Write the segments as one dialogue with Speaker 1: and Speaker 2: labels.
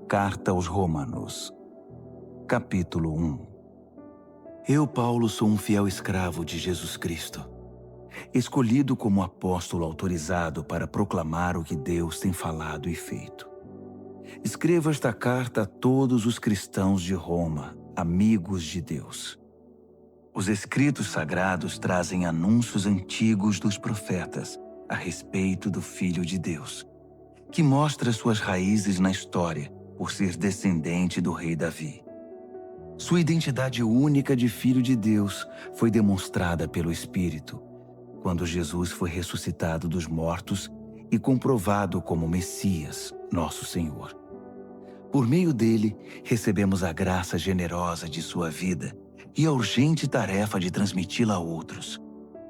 Speaker 1: Carta aos Romanos, capítulo 1. Eu, Paulo, sou um fiel escravo de Jesus Cristo, escolhido como apóstolo autorizado para proclamar o que Deus tem falado e feito. Escrevo esta carta a todos os cristãos de Roma, amigos de Deus. Os escritos sagrados trazem anúncios antigos dos profetas a respeito do Filho de Deus, que mostra suas raízes na história por ser descendente do rei Davi. Sua identidade única de Filho de Deus foi demonstrada pelo Espírito, quando Jesus foi ressuscitado dos mortos e comprovado como Messias, nosso Senhor. Por meio dele, recebemos a graça generosa de sua vida e a urgente tarefa de transmiti-la a outros,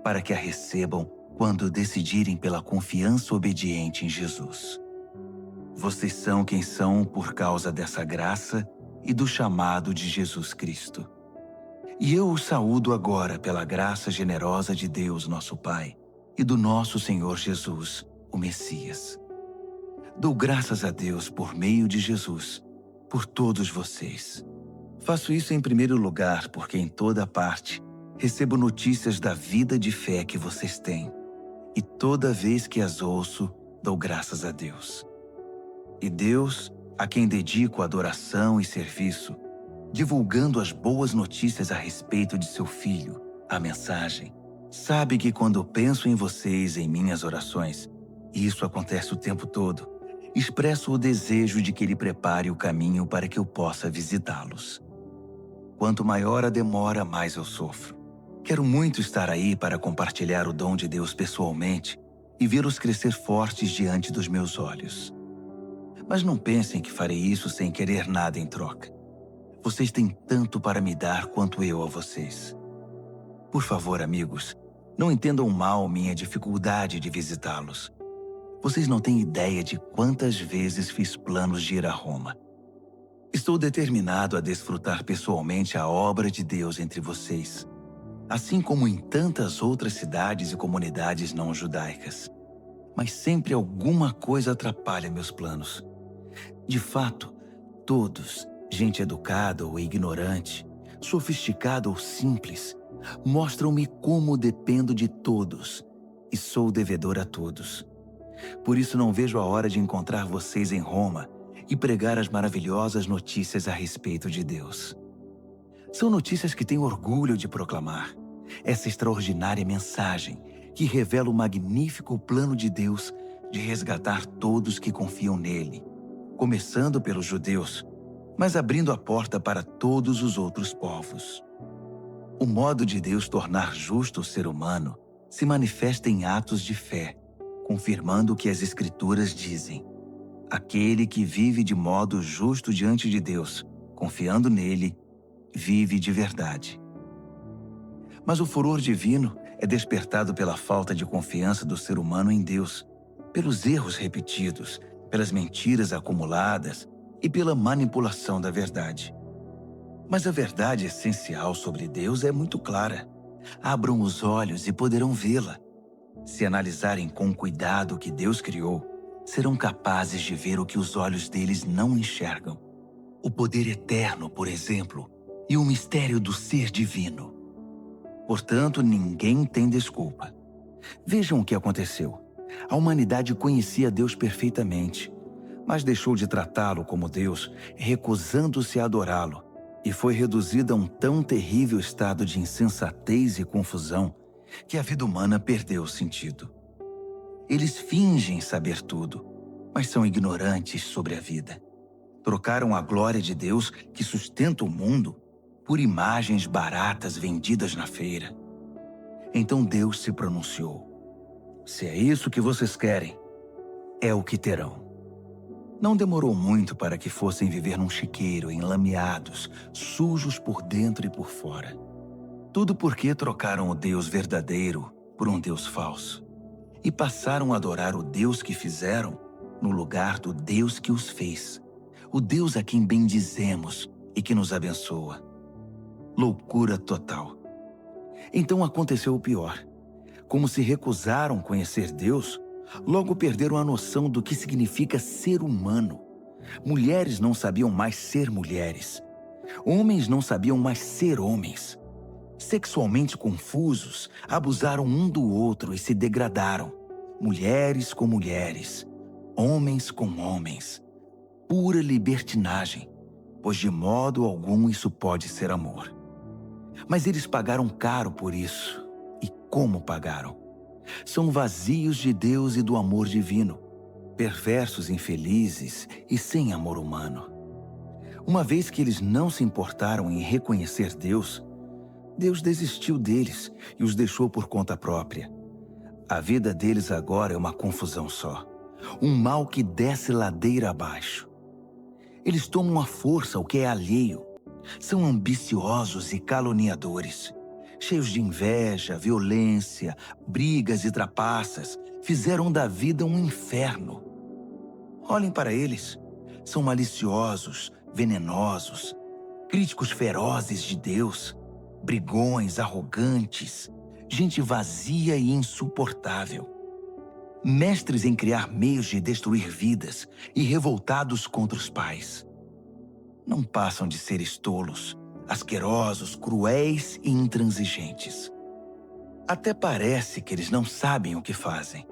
Speaker 1: para que a recebam quando decidirem pela confiança obediente em Jesus. Vocês são quem são por causa dessa graça e do chamado de Jesus Cristo. E eu os saúdo agora pela graça generosa de Deus, nosso Pai, e do nosso Senhor Jesus, o Messias. Dou graças a Deus por meio de Jesus, por todos vocês. Faço isso em primeiro lugar porque em toda parte recebo notícias da vida de fé que vocês têm, e toda vez que as ouço, dou graças a Deus. E Deus, a quem dedico adoração e serviço, divulgando as boas notícias a respeito de seu Filho, a mensagem, sabe que quando penso em vocês em minhas orações, e isso acontece o tempo todo, expresso o desejo de que Ele prepare o caminho para que eu possa visitá-los. Quanto maior a demora, mais eu sofro. Quero muito estar aí para compartilhar o dom de Deus pessoalmente e vê-los crescer fortes diante dos meus olhos. Mas não pensem que farei isso sem querer nada em troca. Vocês têm tanto para me dar quanto eu a vocês. Por favor, amigos, não entendam mal minha dificuldade de visitá-los. Vocês não têm ideia de quantas vezes fiz planos de ir a Roma. Estou determinado a desfrutar pessoalmente a obra de Deus entre vocês, assim como em tantas outras cidades e comunidades não judaicas. Mas sempre alguma coisa atrapalha meus planos. De fato, todos, gente educada ou ignorante, sofisticada ou simples, mostram-me como dependo de todos e sou devedor a todos. Por isso não vejo a hora de encontrar vocês em Roma e pregar as maravilhosas notícias a respeito de Deus. São notícias que tenho orgulho de proclamar. Essa extraordinária mensagem que revela o magnífico plano de Deus de resgatar todos que confiam nele, começando pelos judeus, mas abrindo a porta para todos os outros povos. O modo de Deus tornar justo o ser humano se manifesta em atos de fé, confirmando o que as Escrituras dizem. Aquele que vive de modo justo diante de Deus, confiando nele, vive de verdade. Mas o furor divino é despertado pela falta de confiança do ser humano em Deus, pelos erros repetidos, pelas mentiras acumuladas e pela manipulação da verdade. Mas a verdade essencial sobre Deus é muito clara. Abram os olhos e poderão vê-la. Se analisarem com cuidado o que Deus criou, serão capazes de ver o que os olhos deles não enxergam. O poder eterno, por exemplo, e o mistério do ser divino. Portanto, ninguém tem desculpa. Vejam o que aconteceu. A humanidade conhecia Deus perfeitamente, mas deixou de tratá-lo como Deus, recusando-se a adorá-lo, e foi reduzida a um tão terrível estado de insensatez e confusão que a vida humana perdeu o sentido. Eles fingem saber tudo, mas são ignorantes sobre a vida. Trocaram a glória de Deus, que sustenta o mundo, por imagens baratas vendidas na feira. Então Deus se pronunciou. Se é isso que vocês querem, é o que terão. Não demorou muito para que fossem viver num chiqueiro, enlameados, sujos por dentro e por fora. Tudo porque trocaram o Deus verdadeiro por um Deus falso e passaram a adorar o Deus que fizeram no lugar do Deus que os fez, o Deus a quem bendizemos e que nos abençoa. Loucura total. Então aconteceu o pior. Como se recusaram conhecer Deus, logo perderam a noção do que significa ser humano, Mulheres não sabiam mais ser mulheres. Homens não sabiam mais ser homens. Sexualmente confusos, abusaram um do outro e se degradaram. Mulheres com mulheres, homens com homens. Pura libertinagem, pois de modo algum isso pode ser amor. Mas eles pagaram caro por isso. E como pagaram? São vazios de Deus e do amor divino, perversos, infelizes e sem amor humano. Uma vez que eles não se importaram em reconhecer Deus, Deus desistiu deles e os deixou por conta própria. A vida deles agora é uma confusão só, um mal que desce ladeira abaixo. Eles tomam à força o que é alheio, são ambiciosos e caluniadores, cheios de inveja, violência, brigas e trapaças, fizeram da vida um inferno. Olhem para eles, são maliciosos, venenosos, críticos ferozes de Deus, brigões, arrogantes, gente vazia e insuportável. Mestres em criar meios de destruir vidas e revoltados contra os pais. Não passam de seres tolos, asquerosos, cruéis e intransigentes. Até parece que eles não sabem o que fazem,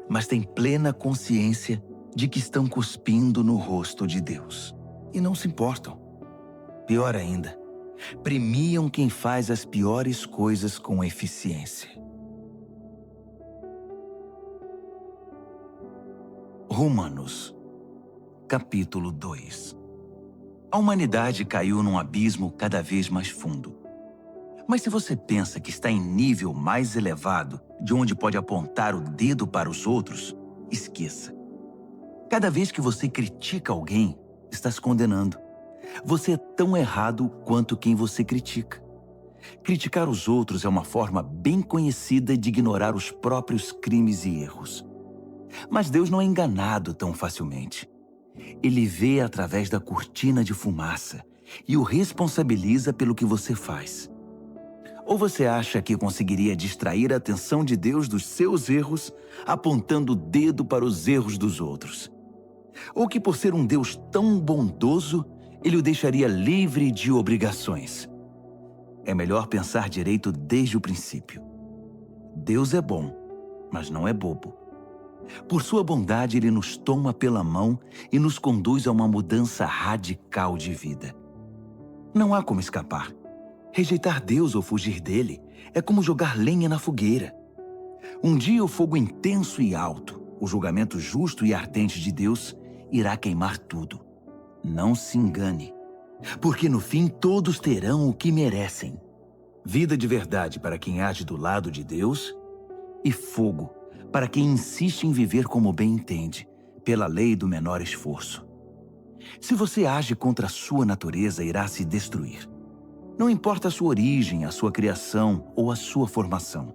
Speaker 1: mas têm plena consciência de que estão cuspindo no rosto de Deus. E não se importam. Pior ainda, premiam quem faz as piores coisas com eficiência. Romanos, capítulo 2. A humanidade caiu num abismo cada vez mais fundo. Mas se você pensa que está em nível mais elevado, de onde pode apontar o dedo para os outros, esqueça. Cada vez que você critica alguém, está se condenando. Você é tão errado quanto quem você critica. Criticar os outros é uma forma bem conhecida de ignorar os próprios crimes e erros. Mas Deus não é enganado tão facilmente. Ele vê através da cortina de fumaça e o responsabiliza pelo que você faz. Ou você acha que conseguiria distrair a atenção de Deus dos seus erros, apontando o dedo para os erros dos outros? Ou que por ser um Deus tão bondoso, Ele o deixaria livre de obrigações? É melhor pensar direito desde o princípio. Deus é bom, mas não é bobo. Por sua bondade, Ele nos toma pela mão e nos conduz a uma mudança radical de vida. Não há como escapar. Rejeitar Deus ou fugir dele é como jogar lenha na fogueira. Um dia o fogo intenso e alto, o julgamento justo e ardente de Deus, irá queimar tudo. Não se engane, porque no fim todos terão o que merecem. Vida de verdade para quem age do lado de Deus e fogo para quem insiste em viver como bem entende, pela lei do menor esforço. Se você age contra a sua natureza, irá se destruir. Não importa a sua origem, a sua criação ou a sua formação.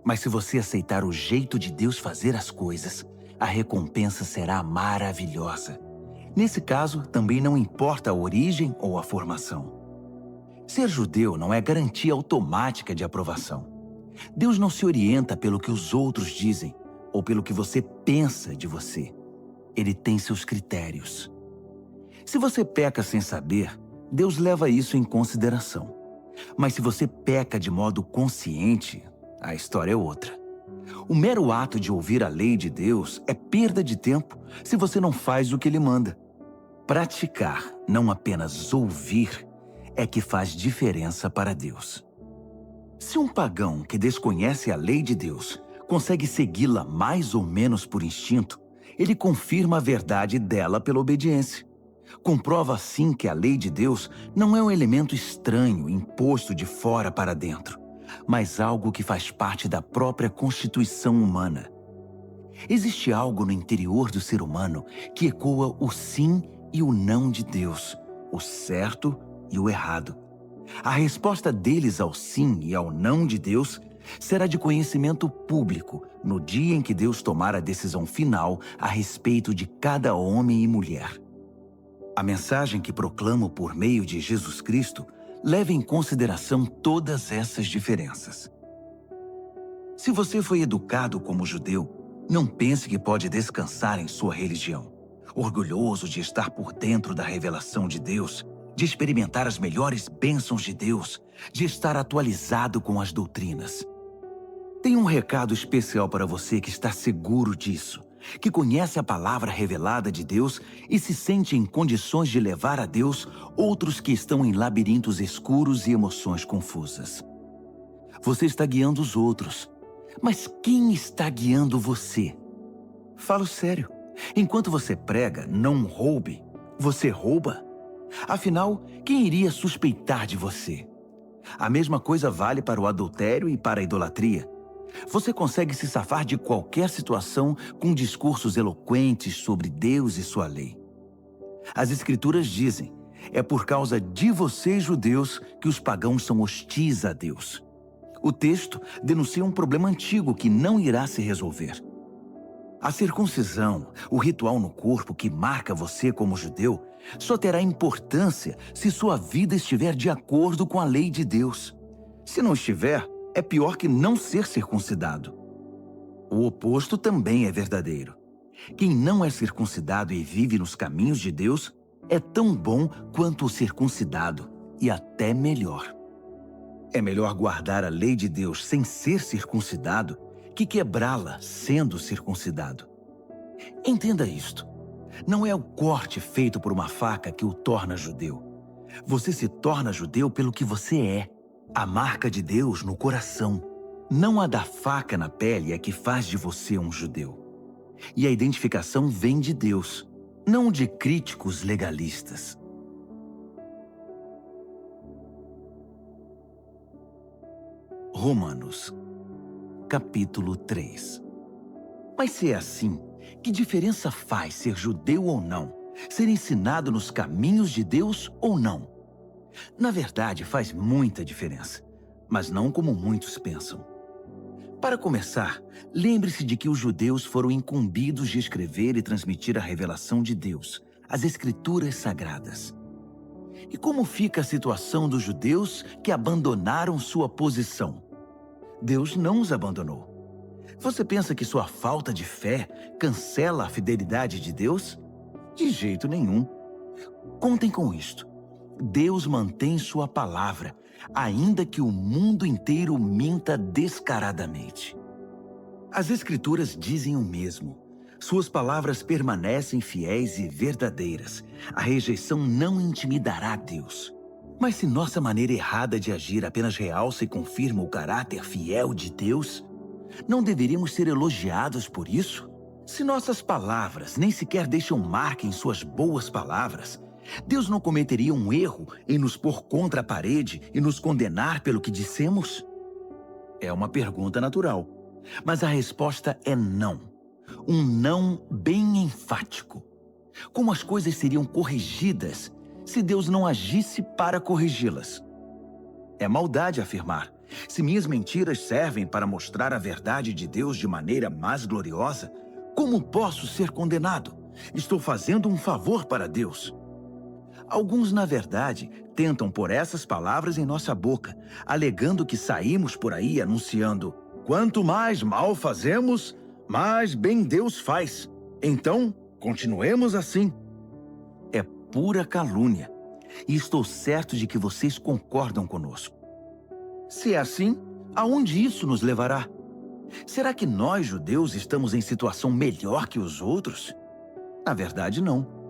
Speaker 1: Mas se você aceitar o jeito de Deus fazer as coisas, a recompensa será maravilhosa. Nesse caso, também não importa a origem ou a formação. Ser judeu não é garantia automática de aprovação. Deus não se orienta pelo que os outros dizem ou pelo que você pensa de você. Ele tem seus critérios. Se você peca sem saber, Deus leva isso em consideração. Mas se você peca de modo consciente, a história é outra. O mero ato de ouvir a lei de Deus é perda de tempo se você não faz o que Ele manda. Praticar, não apenas ouvir, é que faz diferença para Deus. Se um pagão que desconhece a lei de Deus consegue segui-la mais ou menos por instinto, ele confirma a verdade dela pela obediência. Comprova assim que a lei de Deus não é um elemento estranho imposto de fora para dentro, mas algo que faz parte da própria constituição humana. Existe algo no interior do ser humano que ecoa o sim e o não de Deus, o certo e o errado. A resposta deles ao sim e ao não de Deus será de conhecimento público no dia em que Deus tomar a decisão final a respeito de cada homem e mulher. A mensagem que proclamo por meio de Jesus Cristo leva em consideração todas essas diferenças. Se você foi educado como judeu, não pense que pode descansar em sua religião. orgulhoso de estar por dentro da revelação de Deus, de experimentar as melhores bênçãos de Deus, de estar atualizado com as doutrinas. Tenho um recado especial para você que está seguro disso, que conhece a palavra revelada de Deus e se sente em condições de levar a Deus outros que estão em labirintos escuros e emoções confusas. Você está guiando os outros, mas quem está guiando você? Falo sério. Enquanto você prega, não roube, você rouba? Afinal, quem iria suspeitar de você? A mesma coisa vale para o adultério e para a idolatria. Você consegue se safar de qualquer situação com discursos eloquentes sobre Deus e sua lei. As Escrituras dizem, é por causa de vocês, judeus, que os pagãos são hostis a Deus. O texto denuncia um problema antigo que não irá se resolver. A circuncisão, o ritual no corpo que marca você como judeu, só terá importância se sua vida estiver de acordo com a lei de Deus. Se não estiver, é pior que não ser circuncidado. O oposto também é verdadeiro. Quem não é circuncidado e vive nos caminhos de Deus é tão bom quanto o circuncidado, e até melhor. É melhor guardar a lei de Deus sem ser circuncidado que quebrá-la sendo circuncidado. Entenda isto. Não é o corte feito por uma faca que o torna judeu. Você se torna judeu pelo que você é. A marca de Deus no coração. Não a da faca na pele é que faz de você um judeu. E a identificação vem de Deus, não de críticos legalistas. Romanos, capítulo 3. Mas se é assim, que diferença faz ser judeu ou não? Ser ensinado nos caminhos de Deus ou não? Na verdade, faz muita diferença, mas não como muitos pensam. Para começar, lembre-se de que os judeus foram incumbidos de escrever e transmitir a revelação de Deus, as Escrituras Sagradas. E como fica a situação dos judeus que abandonaram sua posição? Deus não os abandonou. Você pensa que sua falta de fé cancela a fidelidade de Deus? De jeito nenhum. Contem com isto. Deus mantém sua palavra, ainda que o mundo inteiro minta descaradamente. As Escrituras dizem o mesmo. Suas palavras permanecem fiéis e verdadeiras. A rejeição não intimidará Deus. Mas se nossa maneira errada de agir apenas realça e confirma o caráter fiel de Deus, não deveríamos ser elogiados por isso? Se nossas palavras nem sequer deixam marca em suas boas palavras, Deus não cometeria um erro em nos pôr contra a parede e nos condenar pelo que dissemos? É uma pergunta natural, mas a resposta é não. Um não bem enfático. Como as coisas seriam corrigidas se Deus não agisse para corrigi-las? É maldade afirmar: se minhas mentiras servem para mostrar a verdade de Deus de maneira mais gloriosa, como posso ser condenado? Estou fazendo um favor para Deus. Alguns, na verdade, tentam pôr essas palavras em nossa boca, alegando que saímos por aí anunciando: quanto mais mal fazemos, mais bem Deus faz. Então, continuemos assim. É pura calúnia, e estou certo de que vocês concordam conosco. Se é assim, aonde isso nos levará? Será que nós, judeus, estamos em situação melhor que os outros? Na verdade, não.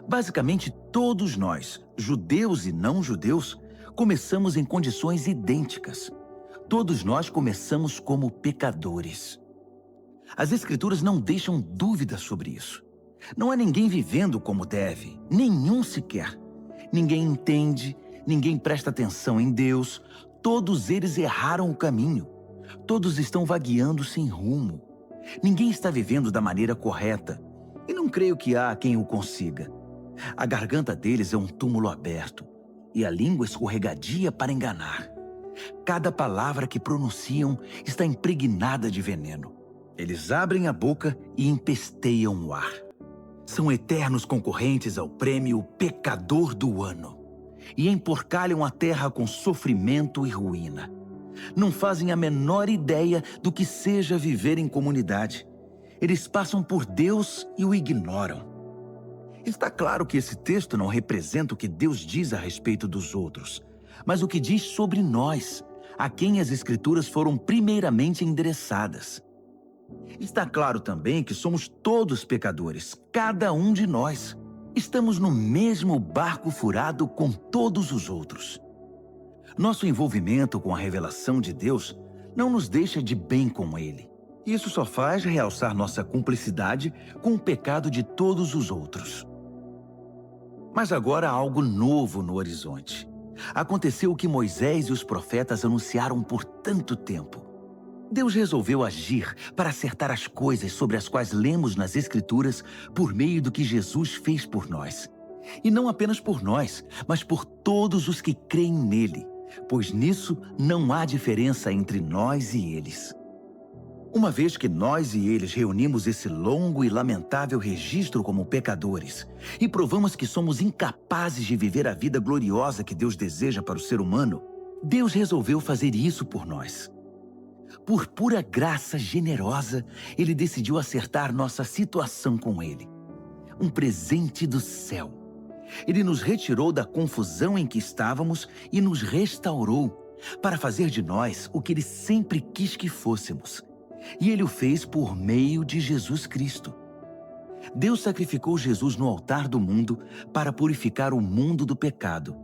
Speaker 1: Basicamente, todos nós, judeus e não judeus, começamos em condições idênticas. Todos nós começamos como pecadores. As Escrituras não deixam dúvida sobre isso. Não há ninguém vivendo como deve, nenhum sequer. Ninguém entende, ninguém presta atenção em Deus. Todos eles erraram o caminho. Todos estão vagueando sem rumo. Ninguém está vivendo da maneira correta. E não creio que há quem o consiga. A garganta deles é um túmulo aberto, e a língua escorregadia para enganar. Cada palavra que pronunciam está impregnada de veneno. Eles abrem a boca e empesteiam o ar. São eternos concorrentes ao prêmio Pecador do Ano, e emporcalham a terra com sofrimento e ruína. Não fazem a menor ideia do que seja viver em comunidade. Eles passam por Deus e o ignoram. Está claro que esse texto não representa o que Deus diz a respeito dos outros, mas o que diz sobre nós, a quem as Escrituras foram primeiramente endereçadas. Está claro também que somos todos pecadores, cada um de nós. Estamos no mesmo barco furado com todos os outros. Nosso envolvimento com a revelação de Deus não nos deixa de bem com Ele. Isso só faz realçar nossa cumplicidade com o pecado de todos os outros. Mas agora há algo novo no horizonte. Aconteceu o que Moisés e os profetas anunciaram por tanto tempo. Deus resolveu agir para acertar as coisas sobre as quais lemos nas Escrituras por meio do que Jesus fez por nós. E não apenas por nós, mas por todos os que creem nele, pois nisso não há diferença entre nós e eles. Uma vez que nós e eles reunimos esse longo e lamentável registro como pecadores e provamos que somos incapazes de viver a vida gloriosa que Deus deseja para o ser humano, Deus resolveu fazer isso por nós. Por pura graça generosa, Ele decidiu acertar nossa situação com Ele. Um presente do céu. Ele nos retirou da confusão em que estávamos e nos restaurou para fazer de nós o que Ele sempre quis que fôssemos. E Ele o fez por meio de Jesus Cristo. Deus sacrificou Jesus no altar do mundo para purificar o mundo do pecado.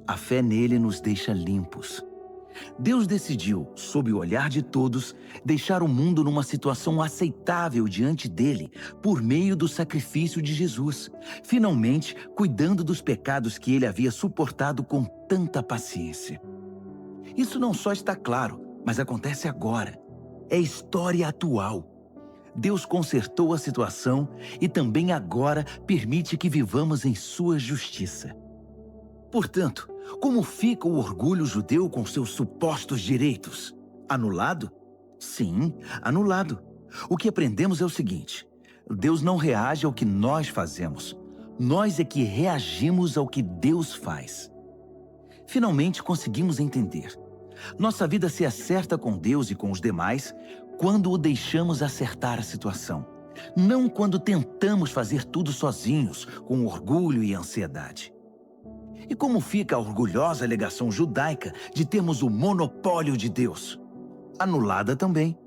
Speaker 1: A fé nele nos deixa limpos. Deus decidiu, sob o olhar de todos, deixar o mundo numa situação aceitável diante dele por meio do sacrifício de Jesus, finalmente cuidando dos pecados que ele havia suportado com tanta paciência. Isso não só está claro, mas acontece agora. É história atual. Deus consertou a situação e também agora permite que vivamos em sua justiça. Portanto, como fica o orgulho judeu com seus supostos direitos? Anulado? Sim, anulado. O que aprendemos é o seguinte: Deus não reage ao que nós fazemos. Nós é que reagimos ao que Deus faz. Finalmente conseguimos entender. Nossa vida se acerta com Deus e com os demais quando o deixamos acertar a situação. Não quando tentamos fazer tudo sozinhos, com orgulho e ansiedade. E como fica a orgulhosa alegação judaica de termos o monopólio de Deus? Anulada também.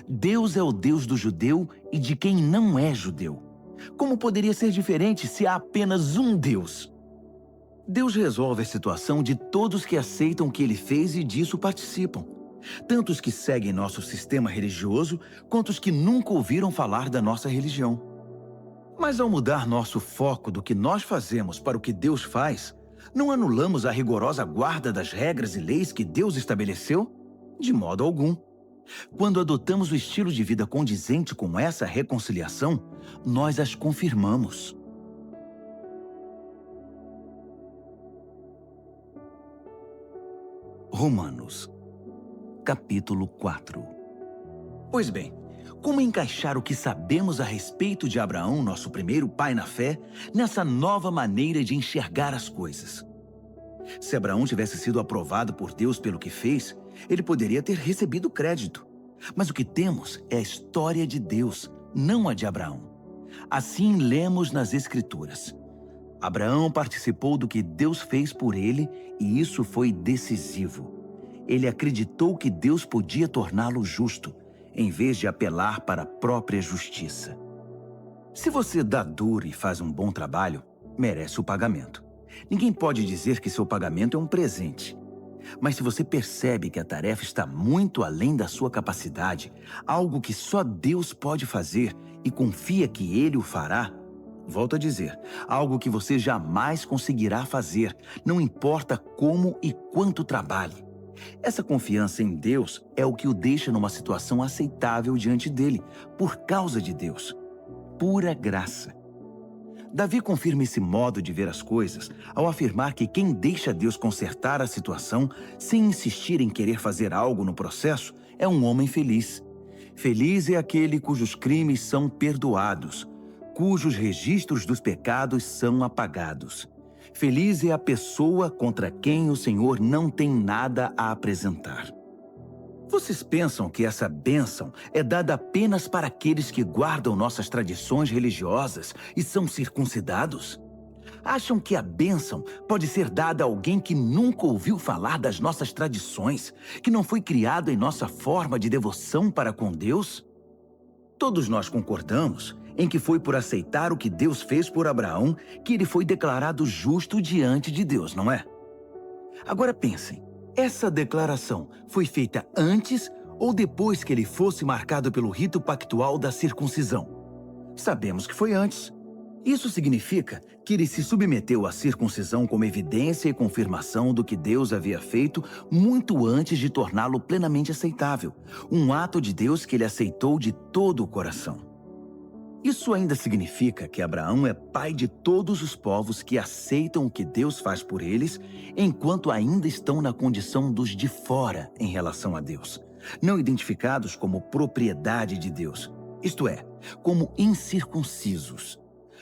Speaker 1: Deus é o Deus do judeu e de quem não é judeu. Como poderia ser diferente se há apenas um Deus? Deus resolve a situação de todos que aceitam o que Ele fez e disso participam. Tanto os que seguem nosso sistema religioso, quanto os que nunca ouviram falar da nossa religião. Mas ao mudar nosso foco do que nós fazemos para o que Deus faz, não anulamos a rigorosa guarda das regras e leis que Deus estabeleceu? De modo algum. Quando adotamos o estilo de vida condizente com essa reconciliação, nós as confirmamos. Romanos, capítulo 4. Pois bem, como encaixar o que sabemos a respeito de Abraão, nosso primeiro pai na fé, nessa nova maneira de enxergar as coisas? Se Abraão tivesse sido aprovado por Deus pelo que fez, ele poderia ter recebido crédito. Mas o que temos é a história de Deus, não a de Abraão. Assim lemos nas Escrituras. Abraão participou do que Deus fez por ele e isso foi decisivo. Ele acreditou que Deus podia torná-lo justo, em vez de apelar para a própria justiça. Se você dá duro e faz um bom trabalho, merece o pagamento. Ninguém pode dizer que seu pagamento é um presente. Mas se você percebe que a tarefa está muito além da sua capacidade, algo que só Deus pode fazer e confia que Ele o fará, volto a dizer, algo que você jamais conseguirá fazer, não importa como e quanto trabalhe. Essa confiança em Deus é o que o deixa numa situação aceitável diante dele, por causa de Deus. Pura graça. Davi confirma esse modo de ver as coisas ao afirmar que quem deixa Deus consertar a situação sem insistir em querer fazer algo no processo é um homem feliz. Feliz é aquele cujos crimes são perdoados, cujos registros dos pecados são apagados. Feliz é a pessoa contra quem o Senhor não tem nada a apresentar. Vocês pensam que essa bênção é dada apenas para aqueles que guardam nossas tradições religiosas e são circuncidados? Acham que a bênção pode ser dada a alguém que nunca ouviu falar das nossas tradições, que não foi criado em nossa forma de devoção para com Deus? Todos nós concordamos em que foi por aceitar o que Deus fez por Abraão que ele foi declarado justo diante de Deus, não é? Agora pensem, essa declaração foi feita antes ou depois que ele fosse marcado pelo rito pactual da circuncisão? Sabemos que foi antes. Isso significa que ele se submeteu à circuncisão como evidência e confirmação do que Deus havia feito muito antes de torná-lo plenamente aceitável. Um ato de Deus que ele aceitou de todo o coração. Isso ainda significa que Abraão é pai de todos os povos que aceitam o que Deus faz por eles, enquanto ainda estão na condição dos de fora em relação a Deus, não identificados como propriedade de Deus, isto é, como incircuncisos.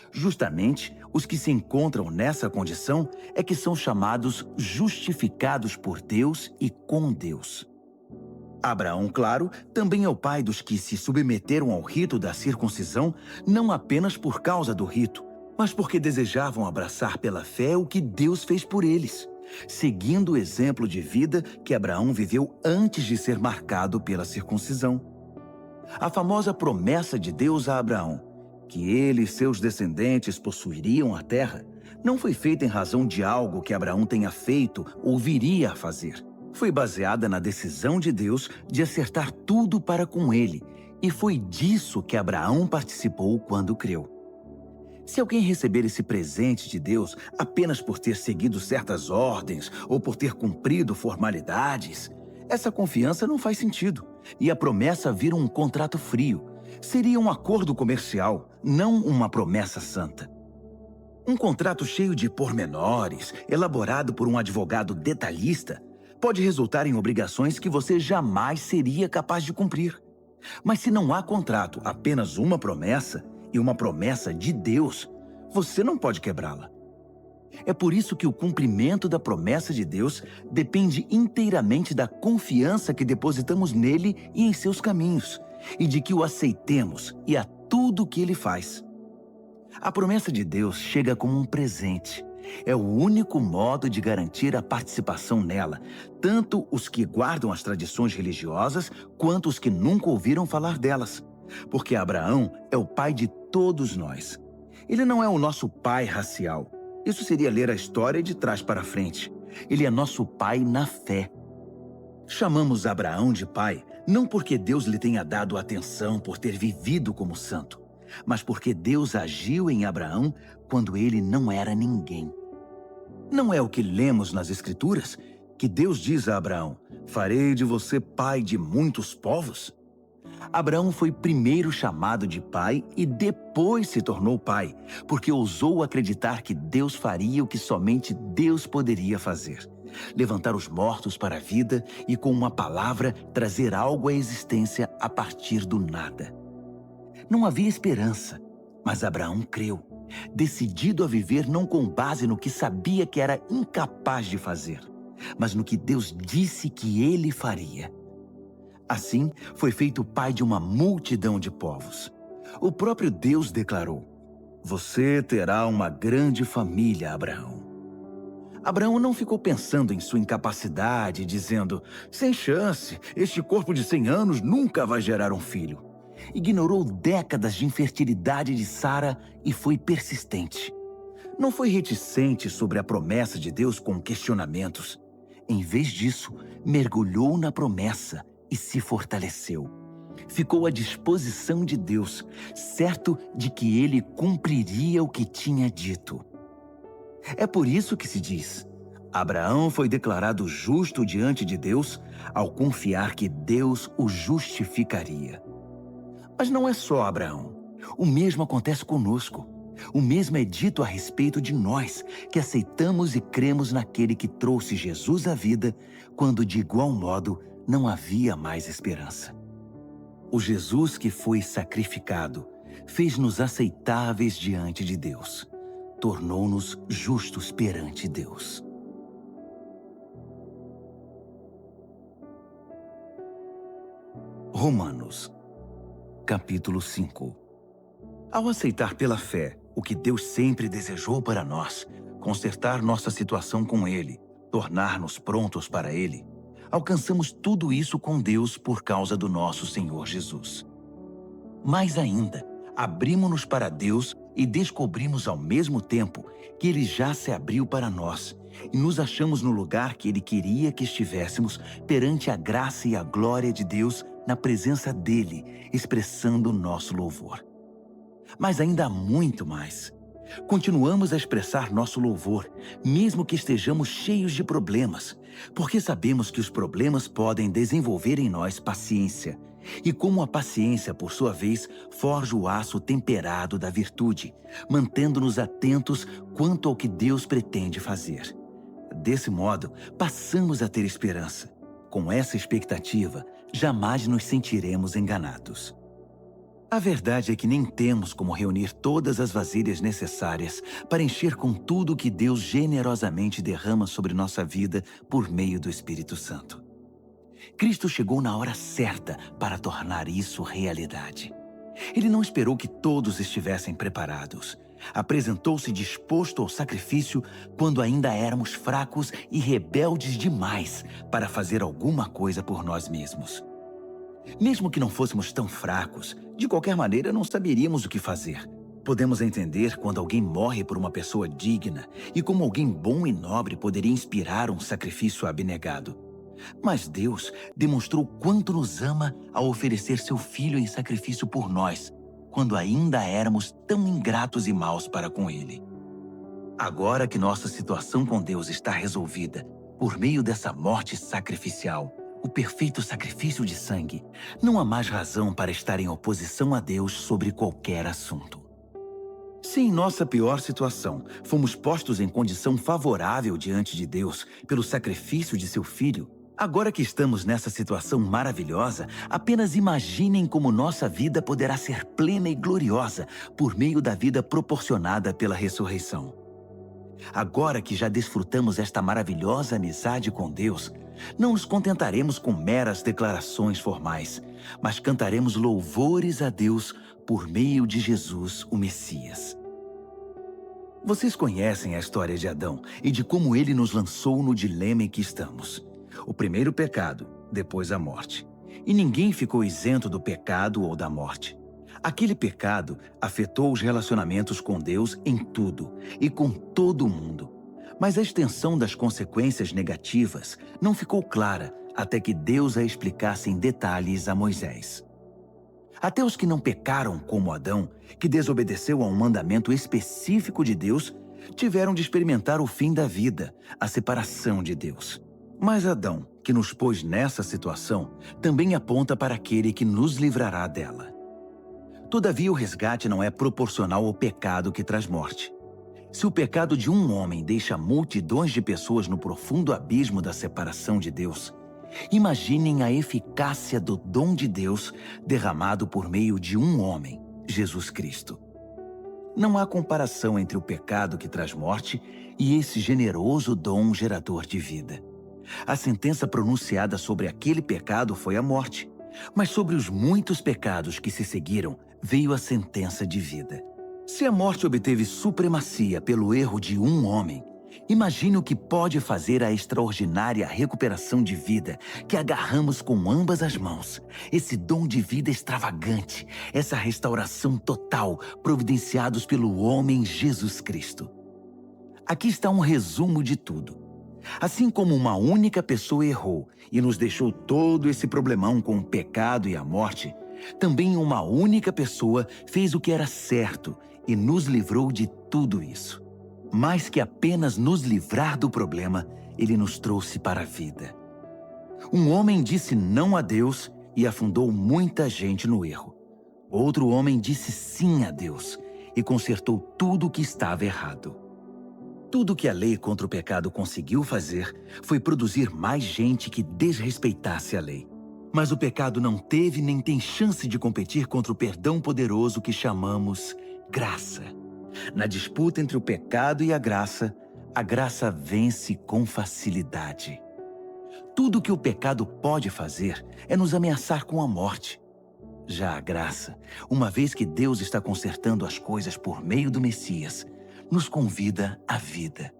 Speaker 1: Justamente, os que se encontram nessa condição é que são chamados justificados por Deus e com Deus. Abraão, claro, também é o pai dos que se submeteram ao rito da circuncisão, não apenas por causa do rito, mas porque desejavam abraçar pela fé o que Deus fez por eles, seguindo o exemplo de vida que Abraão viveu antes de ser marcado pela circuncisão. A famosa promessa de Deus a Abraão, que ele e seus descendentes possuiriam a terra, não foi feita em razão de algo que Abraão tenha feito ou viria a fazer. Foi baseada na decisão de Deus de acertar tudo para com ele, e foi disso que Abraão participou quando creu. Se alguém receber esse presente de Deus apenas por ter seguido certas ordens ou por ter cumprido formalidades, essa confiança não faz sentido, e a promessa vira um contrato frio. Seria um acordo comercial, não uma promessa santa. Um contrato cheio de pormenores, elaborado por um advogado detalhista, pode resultar em obrigações que você jamais seria capaz de cumprir. Mas se não há contrato, apenas uma promessa, e uma promessa de Deus, você não pode quebrá-la. É por isso que o cumprimento da promessa de Deus depende inteiramente da confiança que depositamos nele e em seus caminhos, e de que o aceitemos e a tudo o que ele faz. A promessa de Deus chega como um presente. É o único modo de garantir a participação nela, tanto os que guardam as tradições religiosas quanto os que nunca ouviram falar delas. Porque Abraão é o pai de todos nós. Ele não é o nosso pai racial. Isso seria ler a história de trás para frente. Ele é nosso pai na fé. Chamamos Abraão de pai não porque Deus lhe tenha dado atenção por ter vivido como santo, mas porque Deus agiu em Abraão quando ele não era ninguém. Não é o que lemos nas Escrituras que Deus diz a Abraão: farei de você pai de muitos povos? Abraão foi primeiro chamado de pai e depois se tornou pai, porque ousou acreditar que Deus faria o que somente Deus poderia fazer: levantar os mortos para a vida e, com uma palavra, trazer algo à existência a partir do nada. Não havia esperança, mas Abraão creu, decidido a viver não com base no que sabia que era incapaz de fazer, mas no que Deus disse que ele faria. Assim, foi feito pai de uma multidão de povos. O próprio Deus declarou: você terá uma grande família, Abraão. Abraão não ficou pensando em sua incapacidade, dizendo: sem chance, este corpo de 100 anos nunca vai gerar um filho. Ignorou décadas de infertilidade de Sara e foi persistente. Não foi reticente sobre a promessa de Deus com questionamentos. Em vez disso, mergulhou na promessa e se fortaleceu. Ficou à disposição de Deus, certo de que ele cumpriria o que tinha dito. É por isso que se diz: Abraão foi declarado justo diante de Deus ao confiar que Deus o justificaria. Mas não é só Abraão. O mesmo acontece conosco. O mesmo é dito a respeito de nós, que aceitamos e cremos naquele que trouxe Jesus à vida, quando de igual modo não havia mais esperança. O Jesus que foi sacrificado fez-nos aceitáveis diante de Deus. Tornou-nos justos perante Deus. Romanos, capítulo 5. Ao aceitar pela fé o que Deus sempre desejou para nós, consertar nossa situação com Ele, tornar-nos prontos para Ele, alcançamos tudo isso com Deus por causa do nosso Senhor Jesus. Mais ainda, abrimos-nos para Deus e descobrimos ao mesmo tempo que Ele já se abriu para nós e nos achamos no lugar que Ele queria que estivéssemos perante a graça e a glória de Deus na presença dEle, expressando o nosso louvor. Mas ainda há muito mais. Continuamos a expressar nosso louvor, mesmo que estejamos cheios de problemas, porque sabemos que os problemas podem desenvolver em nós paciência, e como a paciência, por sua vez, forja o aço temperado da virtude, mantendo-nos atentos quanto ao que Deus pretende fazer. Desse modo, passamos a ter esperança. Com essa expectativa, jamais nos sentiremos enganados. A verdade é que nem temos como reunir todas as vasilhas necessárias para encher com tudo o que Deus generosamente derrama sobre nossa vida por meio do Espírito Santo. Cristo chegou na hora certa para tornar isso realidade. Ele não esperou que todos estivessem preparados. Apresentou-se disposto ao sacrifício quando ainda éramos fracos e rebeldes demais para fazer alguma coisa por nós mesmos. Mesmo que não fôssemos tão fracos, de qualquer maneira não saberíamos o que fazer. Podemos entender quando alguém morre por uma pessoa digna e como alguém bom e nobre poderia inspirar um sacrifício abnegado. Mas Deus demonstrou quanto nos ama ao oferecer seu Filho em sacrifício por nós, quando ainda éramos tão ingratos e maus para com Ele. Agora que nossa situação com Deus está resolvida, por meio dessa morte sacrificial, o perfeito sacrifício de sangue, não há mais razão para estar em oposição a Deus sobre qualquer assunto. Se em nossa pior situação fomos postos em condição favorável diante de Deus pelo sacrifício de seu Filho, agora que estamos nessa situação maravilhosa, apenas imaginem como nossa vida poderá ser plena e gloriosa por meio da vida proporcionada pela ressurreição. Agora que já desfrutamos esta maravilhosa amizade com Deus, não nos contentaremos com meras declarações formais, mas cantaremos louvores a Deus por meio de Jesus, o Messias. Vocês conhecem a história de Adão e de como ele nos lançou no dilema em que estamos. O primeiro pecado, depois a morte. E ninguém ficou isento do pecado ou da morte. Aquele pecado afetou os relacionamentos com Deus em tudo e com todo o mundo. Mas a extensão das consequências negativas não ficou clara até que Deus a explicasse em detalhes a Moisés. Até os que não pecaram como Adão, que desobedeceu a um mandamento específico de Deus, tiveram de experimentar o fim da vida, a separação de Deus. Mas Adão, que nos pôs nessa situação, também aponta para aquele que nos livrará dela. Todavia, o resgate não é proporcional ao pecado que traz morte. Se o pecado de um homem deixa multidões de pessoas no profundo abismo da separação de Deus, imaginem a eficácia do dom de Deus derramado por meio de um homem, Jesus Cristo. Não há comparação entre o pecado que traz morte e esse generoso dom gerador de vida. A sentença pronunciada sobre aquele pecado foi a morte, mas sobre os muitos pecados que se seguiram veio a sentença de vida. Se a morte obteve supremacia pelo erro de um homem, imagine o que pode fazer a extraordinária recuperação de vida que agarramos com ambas as mãos, esse dom de vida extravagante, essa restauração total providenciados pelo homem Jesus Cristo. Aqui está um resumo de tudo. Assim como uma única pessoa errou e nos deixou todo esse problemão com o pecado e a morte, também uma única pessoa fez o que era certo e nos livrou de tudo isso. Mais que apenas nos livrar do problema, ele nos trouxe para a vida. Um homem disse não a Deus e afundou muita gente no erro. Outro homem disse sim a Deus e consertou tudo o que estava errado. Tudo que a lei contra o pecado conseguiu fazer foi produzir mais gente que desrespeitasse a lei. Mas o pecado não teve nem tem chance de competir contra o perdão poderoso que chamamos graça. Na disputa entre o pecado e a graça vence com facilidade. Tudo que o pecado pode fazer é nos ameaçar com a morte. Já a graça, uma vez que Deus está consertando as coisas por meio do Messias, nos convida à vida.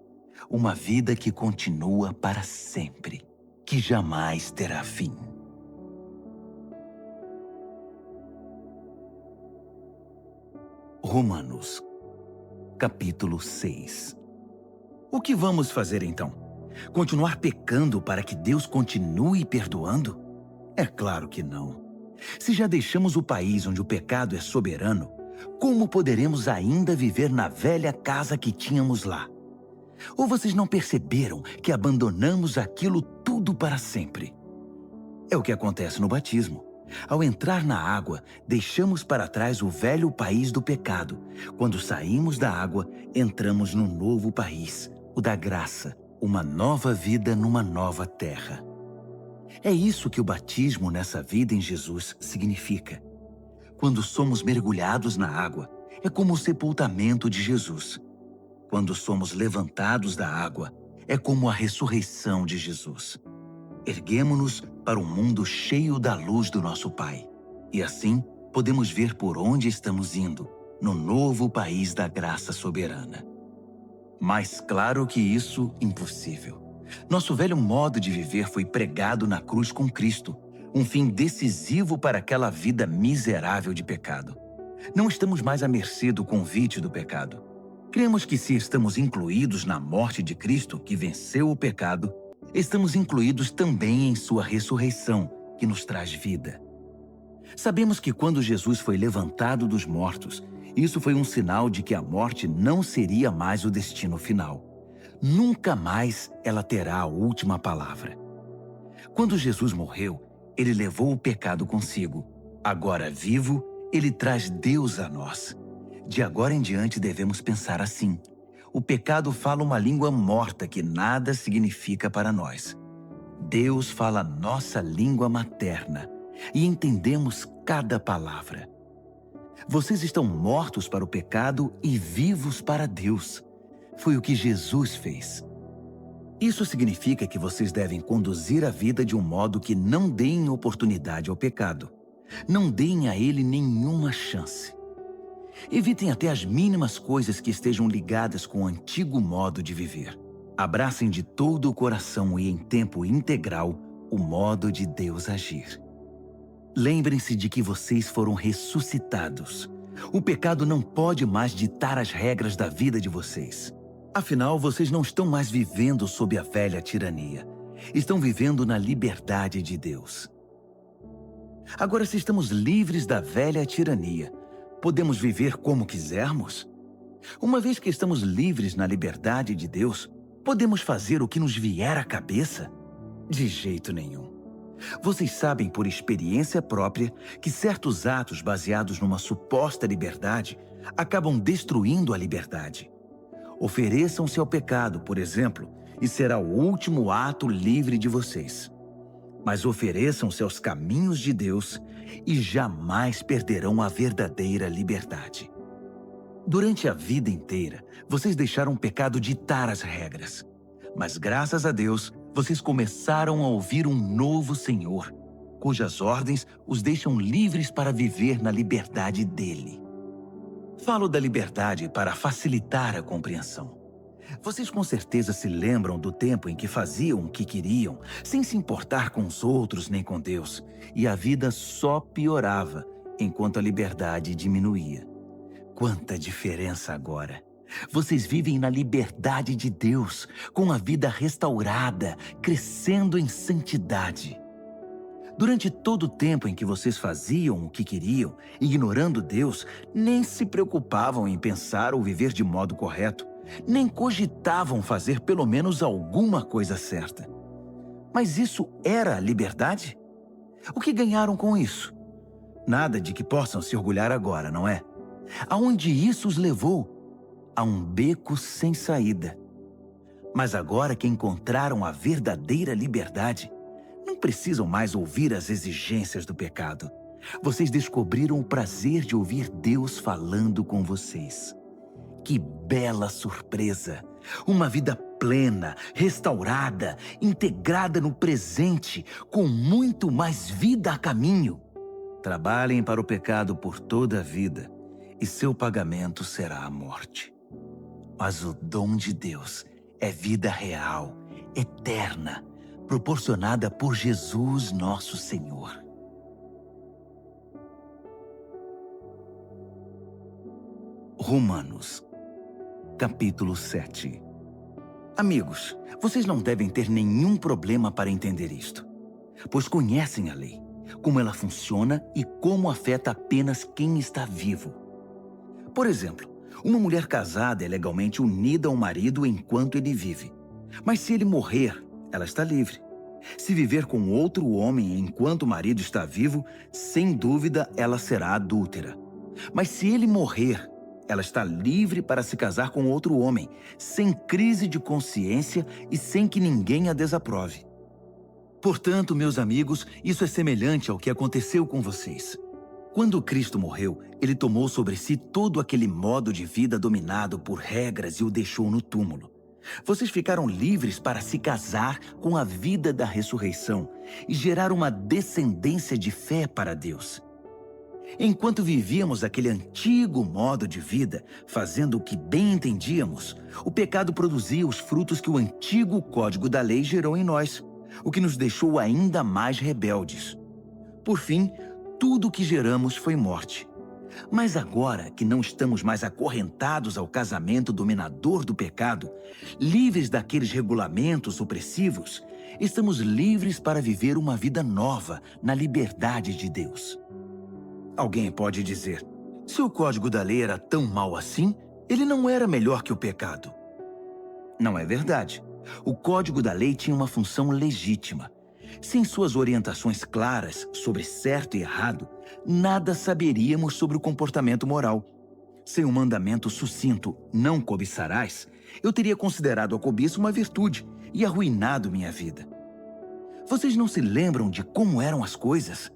Speaker 1: Uma vida que continua para sempre, que jamais terá fim. Romanos, capítulo 6. O que vamos fazer então? Continuar pecando para que Deus continue perdoando? É claro que não. Se já deixamos o país onde o pecado é soberano, como poderemos ainda viver na velha casa que tínhamos lá? Ou vocês não perceberam que abandonamos aquilo tudo para sempre? É o que acontece no batismo. Ao entrar na água, deixamos para trás o velho país do pecado. Quando saímos da água, entramos num novo país, o da graça, uma nova vida numa nova terra. É isso que o batismo nessa vida em Jesus significa. Quando somos mergulhados na água, é como o sepultamento de Jesus. Quando somos levantados da água, é como a ressurreição de Jesus. Erguemo-nos para um mundo cheio da luz do nosso Pai. E assim, podemos ver por onde estamos indo, no novo país da graça soberana. Mais claro que isso, impossível. Nosso velho modo de viver foi pregado na cruz com Cristo, um fim decisivo para aquela vida miserável de pecado. Não estamos mais à mercê do convite do pecado. Cremos que se estamos incluídos na morte de Cristo, que venceu o pecado, estamos incluídos também em sua ressurreição, que nos traz vida. Sabemos que quando Jesus foi levantado dos mortos, isso foi um sinal de que a morte não seria mais o destino final. Nunca mais ela terá a última palavra. Quando Jesus morreu, ele levou o pecado consigo. Agora vivo, ele traz Deus a nós. De agora em diante devemos pensar assim: o pecado fala uma língua morta que nada significa para nós. Deus fala a nossa língua materna e entendemos cada palavra. Vocês estão mortos para o pecado e vivos para Deus. Foi o que Jesus fez. Isso significa que vocês devem conduzir a vida de um modo que não deem oportunidade ao pecado. Não deem a ele nenhuma chance. Evitem até as mínimas coisas que estejam ligadas com o antigo modo de viver. Abracem de todo o coração e em tempo integral o modo de Deus agir. Lembrem-se de que vocês foram ressuscitados. O pecado não pode mais ditar as regras da vida de vocês. Afinal, vocês não estão mais vivendo sob a velha tirania. Estão vivendo na liberdade de Deus. Agora, se estamos livres da velha tirania, podemos viver como quisermos? Uma vez que estamos livres na liberdade de Deus, podemos fazer o que nos vier à cabeça? De jeito nenhum. Vocês sabem por experiência própria que certos atos baseados numa suposta liberdade acabam destruindo a liberdade. Ofereçam-se ao pecado, por exemplo, e será o último ato livre de vocês. Mas ofereçam-se aos caminhos de Deus e jamais perderão a verdadeira liberdade. Durante a vida inteira, vocês deixaram o pecado ditar as regras. Mas graças a Deus, vocês começaram a ouvir um novo Senhor, cujas ordens os deixam livres para viver na liberdade dele. Falo da liberdade para facilitar a compreensão. Vocês com certeza se lembram do tempo em que faziam o que queriam, sem se importar com os outros nem com Deus, e a vida só piorava enquanto a liberdade diminuía. Quanta diferença agora! Vocês vivem na liberdade de Deus, com a vida restaurada, crescendo em santidade. Durante todo o tempo em que vocês faziam o que queriam, ignorando Deus, nem se preocupavam em pensar ou viver de modo correto, nem cogitavam fazer pelo menos alguma coisa certa. Mas isso era a liberdade? O que ganharam com isso? Nada de que possam se orgulhar agora, não é? Aonde isso os levou? A um beco sem saída. Mas agora que encontraram a verdadeira liberdade, não precisam mais ouvir as exigências do pecado. Vocês descobriram o prazer de ouvir Deus falando com vocês. Que bela surpresa! Uma vida plena, restaurada, integrada no presente, com muito mais vida a caminho. Trabalhem para o pecado por toda a vida, e seu pagamento será a morte. Mas o dom de Deus é vida real, eterna, proporcionada por Jesus nosso Senhor. Romanos, capítulo 7. Amigos, vocês não devem ter nenhum problema para entender isto, pois conhecem a lei, como ela funciona e como afeta apenas quem está vivo. Por exemplo, uma mulher casada é legalmente unida ao marido enquanto ele vive. Mas se ele morrer, ela está livre. Se viver com outro homem enquanto o marido está vivo, sem dúvida ela será adúltera. Mas se ele morrer, ela está livre para se casar com outro homem, sem crise de consciência e sem que ninguém a desaprove. Portanto, meus amigos, isso é semelhante ao que aconteceu com vocês. Quando Cristo morreu, ele tomou sobre si todo aquele modo de vida dominado por regras e o deixou no túmulo. Vocês ficaram livres para se casar com a vida da ressurreição e gerar uma descendência de fé para Deus. Enquanto vivíamos aquele antigo modo de vida, fazendo o que bem entendíamos, o pecado produzia os frutos que o antigo código da lei gerou em nós, o que nos deixou ainda mais rebeldes. Por fim, tudo o que geramos foi morte. Mas agora que não estamos mais acorrentados ao casamento dominador do pecado, livres daqueles regulamentos opressivos, estamos livres para viver uma vida nova na liberdade de Deus. Alguém pode dizer, se o código da lei era tão mau assim, ele não era melhor que o pecado. Não é verdade. O código da lei tinha uma função legítima. Sem suas orientações claras sobre certo e errado, nada saberíamos sobre o comportamento moral. Sem um mandamento sucinto, não cobiçarás, eu teria considerado a cobiça uma virtude e arruinado minha vida. Vocês não se lembram de como eram as coisas?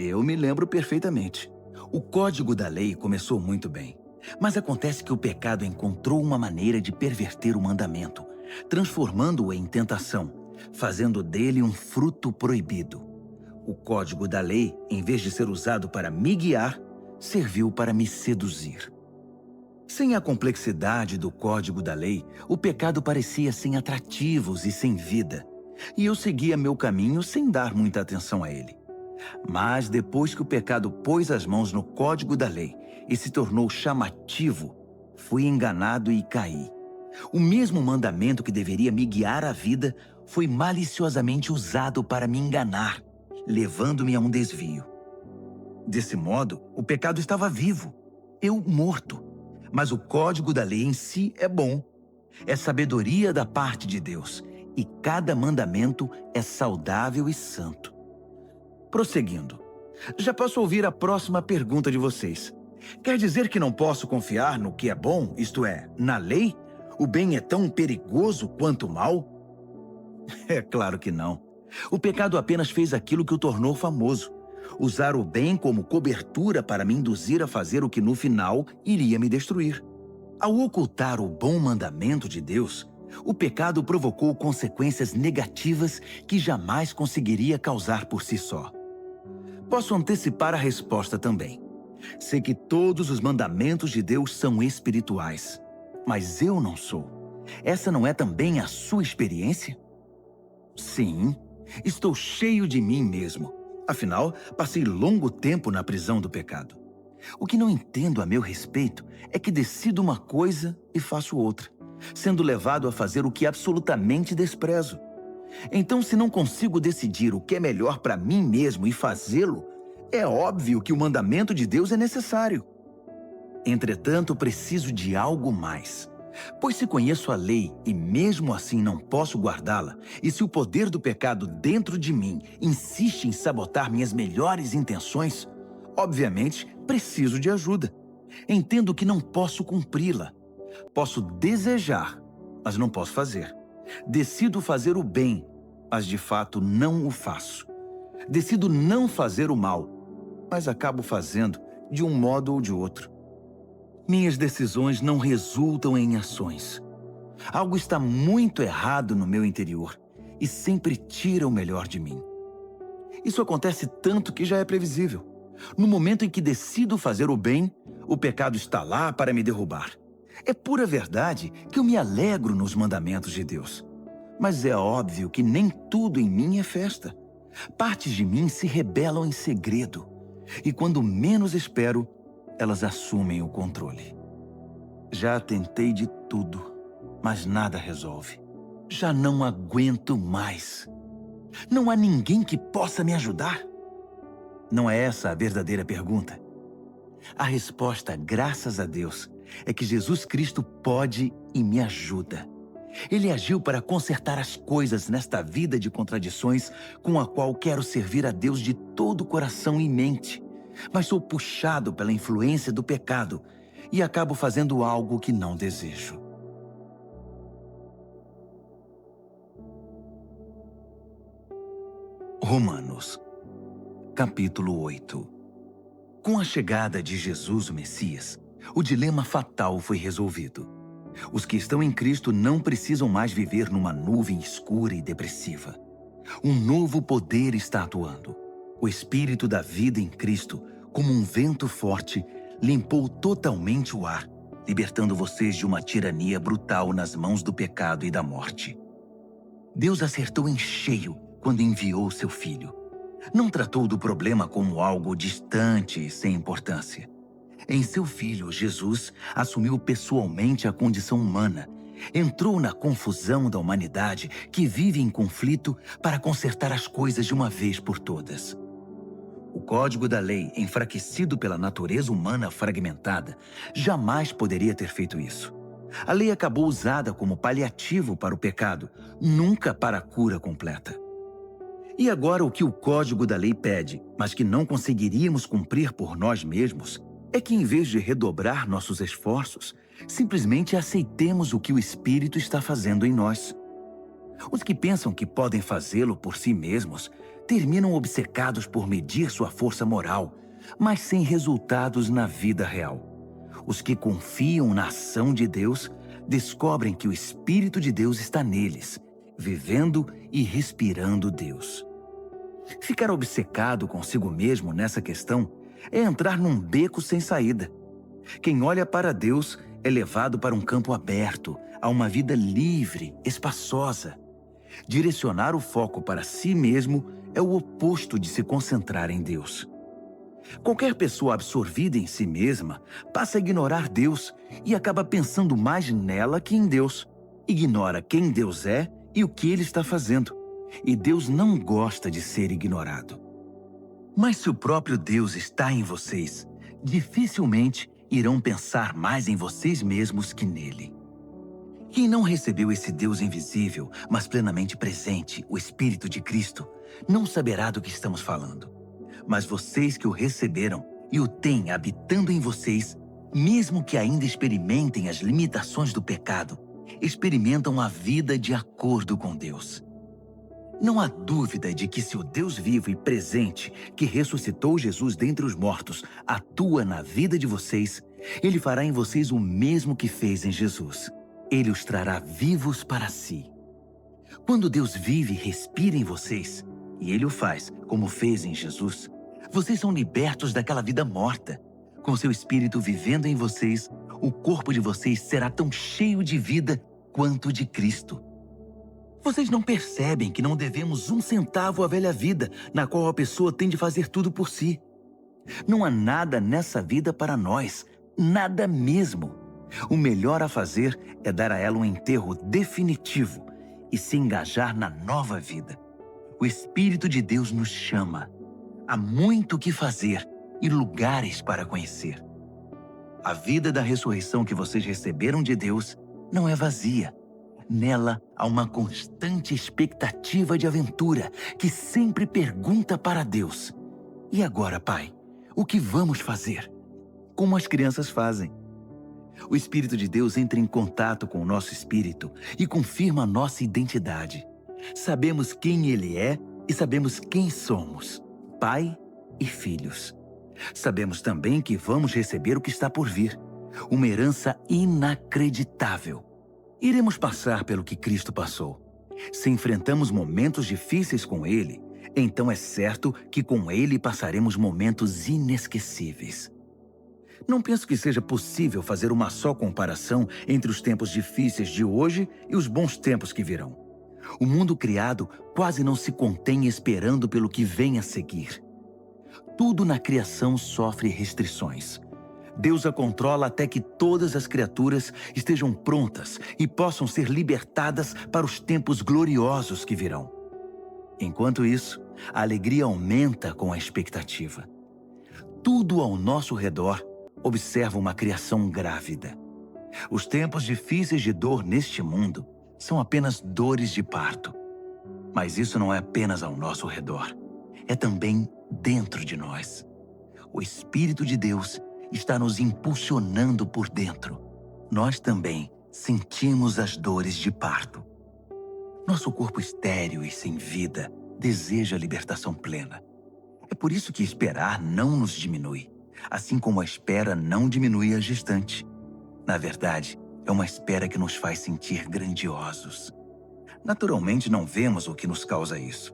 Speaker 1: Eu me lembro perfeitamente. O código da lei começou muito bem, mas acontece que o pecado encontrou uma maneira de perverter o mandamento, transformando-o em tentação, fazendo dele um fruto proibido. O código da lei, em vez de ser usado para me guiar, serviu para me seduzir. Sem a complexidade do código da lei, o pecado parecia sem atrativos e sem vida, e eu seguia meu caminho sem dar muita atenção a ele. Mas depois que o pecado pôs as mãos no código da lei e se tornou chamativo, fui enganado e caí. O mesmo mandamento que deveria me guiar à vida foi maliciosamente usado para me enganar, levando-me a um desvio. Desse modo, o pecado estava vivo, eu morto. Mas o código da lei em si é bom. É sabedoria da parte de Deus, e cada mandamento é saudável e santo. Prosseguindo, já posso ouvir a próxima pergunta de vocês. Quer dizer que não posso confiar no que é bom, isto é, na lei? O bem é tão perigoso quanto o mal? É claro que não. O pecado apenas fez aquilo que o tornou famoso. Usar o bem como cobertura para me induzir a fazer o que no final iria me destruir. Ao ocultar o bom mandamento de Deus, o pecado provocou consequências negativas que jamais conseguiria causar por si só. Posso antecipar a resposta também. Sei que todos os mandamentos de Deus são espirituais, mas eu não sou. Essa não é também a sua experiência? Sim, estou cheio de mim mesmo. Afinal, passei longo tempo na prisão do pecado. O que não entendo a meu respeito é que decido uma coisa e faço outra, sendo levado a fazer o que absolutamente desprezo. Então, se não consigo decidir o que é melhor para mim mesmo e fazê-lo, é óbvio que o mandamento de Deus é necessário. Entretanto, preciso de algo mais. Pois se conheço a lei e mesmo assim não posso guardá-la, e se o poder do pecado dentro de mim insiste em sabotar minhas melhores intenções, obviamente preciso de ajuda. Entendo que não posso cumpri-la. Posso desejar, mas não posso fazer. Decido fazer o bem, mas de fato não o faço. Decido não fazer o mal, mas acabo fazendo de um modo ou de outro. Minhas decisões não resultam em ações. Algo está muito errado no meu interior e sempre tira o melhor de mim. Isso acontece tanto que já é previsível. No momento em que decido fazer o bem, o pecado está lá para me derrubar. É pura verdade que eu me alegro nos mandamentos de Deus. Mas é óbvio que nem tudo em mim é festa. Partes de mim se rebelam em segredo. E quando menos espero, elas assumem o controle. Já tentei de tudo, mas nada resolve. Já não aguento mais. Não há ninguém que possa me ajudar? Não é essa a verdadeira pergunta? A resposta, graças a Deus, é que Jesus Cristo pode e me ajuda. Ele agiu para consertar as coisas nesta vida de contradições com a qual quero servir a Deus de todo o coração e mente, mas sou puxado pela influência do pecado e acabo fazendo algo que não desejo. Romanos, capítulo 8. Com a chegada de Jesus, o Messias, o dilema fatal foi resolvido. Os que estão em Cristo não precisam mais viver numa nuvem escura e depressiva. Um novo poder está atuando. O Espírito da vida em Cristo, como um vento forte, limpou totalmente o ar, libertando vocês de uma tirania brutal nas mãos do pecado e da morte. Deus acertou em cheio quando enviou seu Filho. Não tratou do problema como algo distante e sem importância. Em seu Filho, Jesus assumiu pessoalmente a condição humana, entrou na confusão da humanidade que vive em conflito para consertar as coisas de uma vez por todas. O código da lei, enfraquecido pela natureza humana fragmentada, jamais poderia ter feito isso. A lei acabou usada como paliativo para o pecado, nunca para a cura completa. E agora o que o código da lei pede, mas que não conseguiríamos cumprir por nós mesmos, é que em vez de redobrar nossos esforços, simplesmente aceitemos o que o Espírito está fazendo em nós. Os que pensam que podem fazê-lo por si mesmos terminam obcecados por medir sua força moral, mas sem resultados na vida real. Os que confiam na ação de Deus descobrem que o Espírito de Deus está neles, vivendo e respirando Deus. Ficar obcecado consigo mesmo nessa questão é entrar num beco sem saída. Quem olha para Deus é levado para um campo aberto, a uma vida livre, espaçosa. Direcionar o foco para si mesmo é o oposto de se concentrar em Deus. Qualquer pessoa absorvida em si mesma passa a ignorar Deus e acaba pensando mais nela que em Deus. Ignora quem Deus é e o que Ele está fazendo. E Deus não gosta de ser ignorado. Mas se o próprio Deus está em vocês, dificilmente irão pensar mais em vocês mesmos que nele. Quem não recebeu esse Deus invisível, mas plenamente presente, o Espírito de Cristo, não saberá do que estamos falando. Mas vocês que o receberam e o têm habitando em vocês, mesmo que ainda experimentem as limitações do pecado, experimentam a vida de acordo com Deus. Não há dúvida de que se o Deus vivo e presente, que ressuscitou Jesus dentre os mortos, atua na vida de vocês, Ele fará em vocês o mesmo que fez em Jesus. Ele os trará vivos para si. Quando Deus vive e respira em vocês, e Ele o faz, como fez em Jesus, vocês são libertos daquela vida morta. Com seu Espírito vivendo em vocês, o corpo de vocês será tão cheio de vida quanto de Cristo. Vocês não percebem que não devemos um centavo à velha vida, na qual a pessoa tem de fazer tudo por si. Não há nada nessa vida para nós, nada mesmo. O melhor a fazer é dar a ela um enterro definitivo e se engajar na nova vida. O Espírito de Deus nos chama. Há muito o que fazer e lugares para conhecer. A vida da ressurreição que vocês receberam de Deus não é vazia. Nela há uma constante expectativa de aventura que sempre pergunta para Deus: e agora, Pai, o que vamos fazer? Como as crianças fazem. O Espírito de Deus entra em contato com o nosso espírito e confirma a nossa identidade. Sabemos quem Ele é e sabemos quem somos, Pai e filhos. Sabemos também que vamos receber o que está por vir. uma herança inacreditável. Iremos passar pelo que Cristo passou. Se enfrentamos momentos difíceis com Ele, então é certo que com Ele passaremos momentos inesquecíveis. Não penso que seja possível fazer uma só comparação entre os tempos difíceis de hoje e os bons tempos que virão. O mundo criado quase não se contém esperando pelo que vem a seguir. Tudo na criação sofre restrições. Deus a controla até que todas as criaturas estejam prontas e possam ser libertadas para os tempos gloriosos que virão. Enquanto isso, a alegria aumenta com a expectativa. Tudo ao nosso redor observa uma criação grávida. Os tempos difíceis de dor neste mundo são apenas dores de parto. Mas isso não é apenas ao nosso redor. É também dentro de nós. O Espírito de Deus está nos impulsionando por dentro. Nós também sentimos as dores de parto. Nosso corpo estéril e sem vida deseja a libertação plena. É por isso que esperar não nos diminui, assim como a espera não diminui a gestante. Na verdade, é uma espera que nos faz sentir grandiosos. Naturalmente não vemos o que nos causa isso,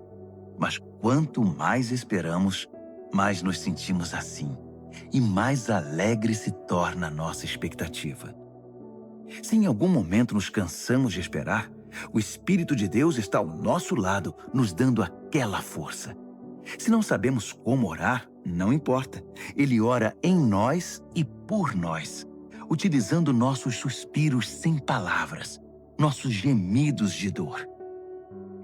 Speaker 1: mas quanto mais esperamos, mais nos sentimos assim. E mais alegre se torna a nossa expectativa. Se em algum momento nos cansamos de esperar, o Espírito de Deus está ao nosso lado, nos dando aquela força. Se não sabemos como orar, não importa. Ele ora em nós e por nós, utilizando nossos suspiros sem palavras, nossos gemidos de dor.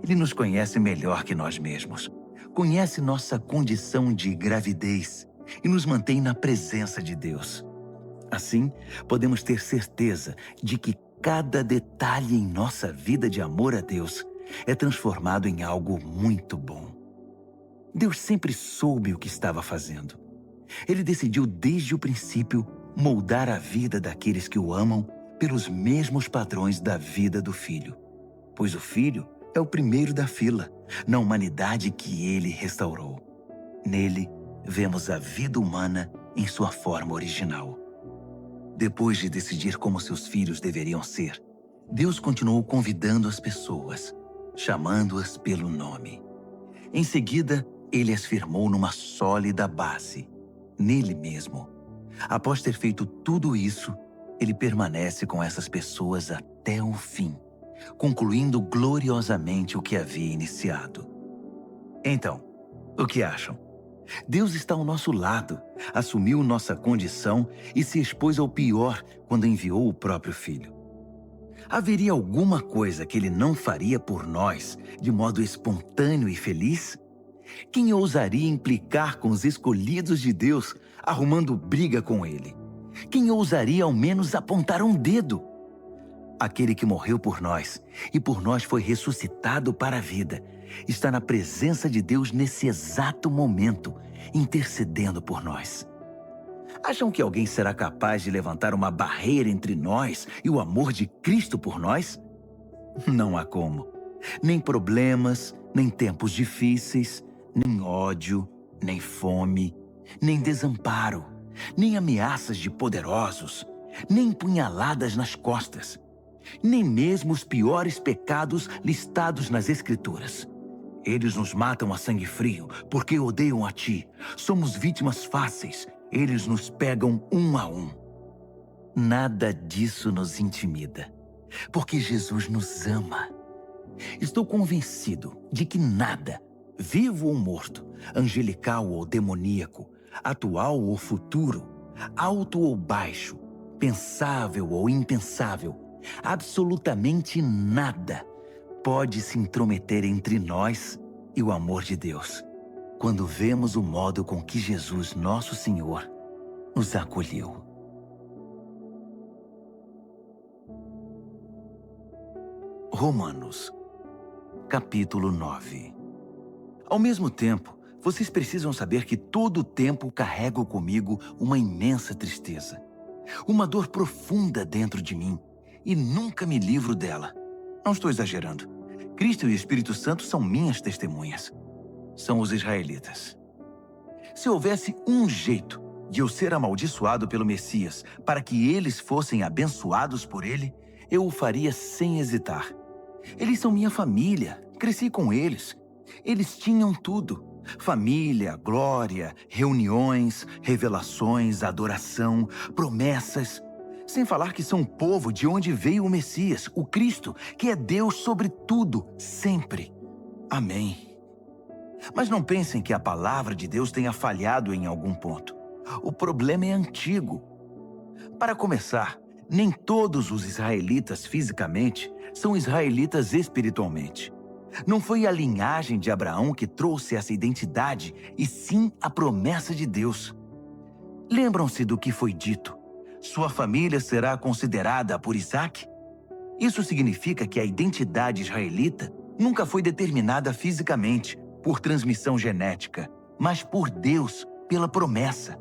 Speaker 1: Ele nos conhece melhor que nós mesmos. Conhece nossa condição de gravidez e nos mantém na presença de Deus. Assim, podemos ter certeza de que cada detalhe em nossa vida de amor a Deus é transformado em algo muito bom. Deus sempre soube o que estava fazendo. Ele decidiu desde o princípio moldar a vida daqueles que o amam pelos mesmos padrões da vida do Filho, pois o Filho é o primeiro da fila na humanidade que ele restaurou. Nele, vemos a vida humana em sua forma original. Depois de decidir como seus filhos deveriam ser, Deus continuou convidando as pessoas, chamando-as pelo nome. Em seguida, ele as firmou numa sólida base, nele mesmo. Após ter feito tudo isso, ele permanece com essas pessoas até o fim, concluindo gloriosamente o que havia iniciado. Então, o que acham? Deus está ao nosso lado, assumiu nossa condição e se expôs ao pior quando enviou o próprio Filho. Haveria alguma coisa que ele não faria por nós de modo espontâneo e feliz? Quem ousaria implicar com os escolhidos de Deus, arrumando briga com ele? Quem ousaria ao menos apontar um dedo? Aquele que morreu por nós e por nós foi ressuscitado para a vida, está na presença de Deus nesse exato momento, intercedendo por nós. Acham que alguém será capaz de levantar uma barreira entre nós e o amor de Cristo por nós? Não há como. Nem problemas, nem tempos difíceis, nem ódio, nem fome, nem desamparo, nem ameaças de poderosos, nem punhaladas nas costas, nem mesmo os piores pecados listados nas Escrituras. Eles nos matam a sangue frio porque odeiam a ti. Somos vítimas fáceis. Eles nos pegam um a um. Nada disso nos intimida, porque Jesus nos ama. Estou convencido de que nada, vivo ou morto, angelical ou demoníaco, atual ou futuro, alto ou baixo, pensável ou impensável, absolutamente nada pode se intrometer entre nós e o amor de Deus, quando vemos o modo com que Jesus, nosso Senhor, nos acolheu. Romanos, capítulo 9. Ao mesmo tempo, vocês precisam saber que todo o tempo carrego comigo uma imensa tristeza, uma dor profunda dentro de mim, e nunca me livro dela. Não estou exagerando. Cristo e o Espírito Santo são minhas testemunhas. São os israelitas. Se houvesse um jeito de eu ser amaldiçoado pelo Messias para que eles fossem abençoados por ele, eu o faria sem hesitar. Eles são minha família, cresci com eles. Eles tinham tudo: família, glória, reuniões, revelações, adoração, promessas. Sem falar que são o povo de onde veio o Messias, o Cristo, que é Deus sobre tudo, sempre. Amém. Mas não pensem que a palavra de Deus tenha falhado em algum ponto. O problema é antigo. Para começar, nem todos os israelitas fisicamente são israelitas espiritualmente. Não foi a linhagem de Abraão que trouxe essa identidade, e sim a promessa de Deus. Lembram-se do que foi dito: sua família será considerada por Isaque? Isso significa que a identidade israelita nunca foi determinada fisicamente, por transmissão genética, mas por Deus, pela promessa.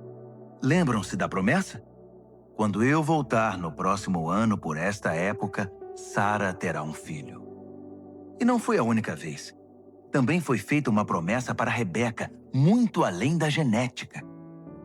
Speaker 1: Lembram-se da promessa? Quando eu voltar no próximo ano por esta época, Sara terá um filho. E não foi a única vez. Também foi feita uma promessa para Rebeca, muito além da genética.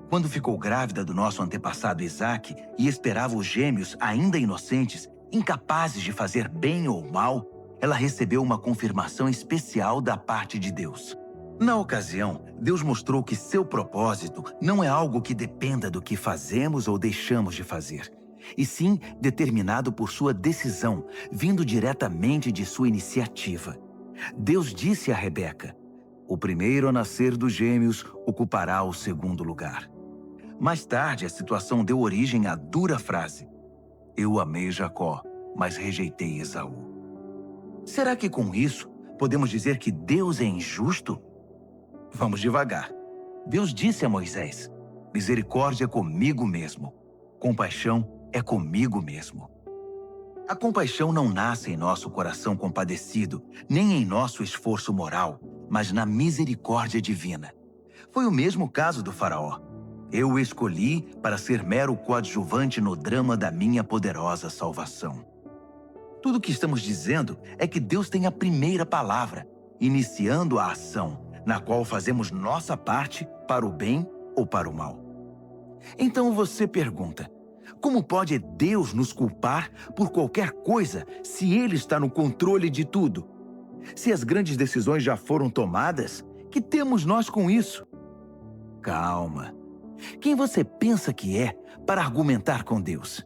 Speaker 1: Quando ficou grávida do nosso antepassado Isaque e esperava os gêmeos ainda inocentes, incapazes de fazer bem ou mal, ela recebeu uma confirmação especial da parte de Deus. Na ocasião, Deus mostrou que seu propósito não é algo que dependa do que fazemos ou deixamos de fazer, e sim determinado por sua decisão, vindo diretamente de sua iniciativa. Deus disse a Rebeca: o primeiro a nascer dos gêmeos ocupará o segundo lugar. Mais tarde, a situação deu origem à dura frase: eu amei Jacó, mas rejeitei Esaú. Será que com isso podemos dizer que Deus é injusto? Vamos devagar. Deus disse a Moisés: misericórdia é comigo mesmo. Compaixão é comigo mesmo. A compaixão não nasce em nosso coração compadecido, nem em nosso esforço moral, mas na misericórdia divina. Foi o mesmo caso do faraó. Eu o escolhi para ser mero coadjuvante no drama da minha poderosa salvação. Tudo o que estamos dizendo é que Deus tem a primeira palavra, iniciando a ação, na qual fazemos nossa parte para o bem ou para o mal. Então você pergunta: como pode Deus nos culpar por qualquer coisa se Ele está no controle de tudo? Se as grandes decisões já foram tomadas, que temos nós com isso? Calma. Quem você pensa que é para argumentar com Deus?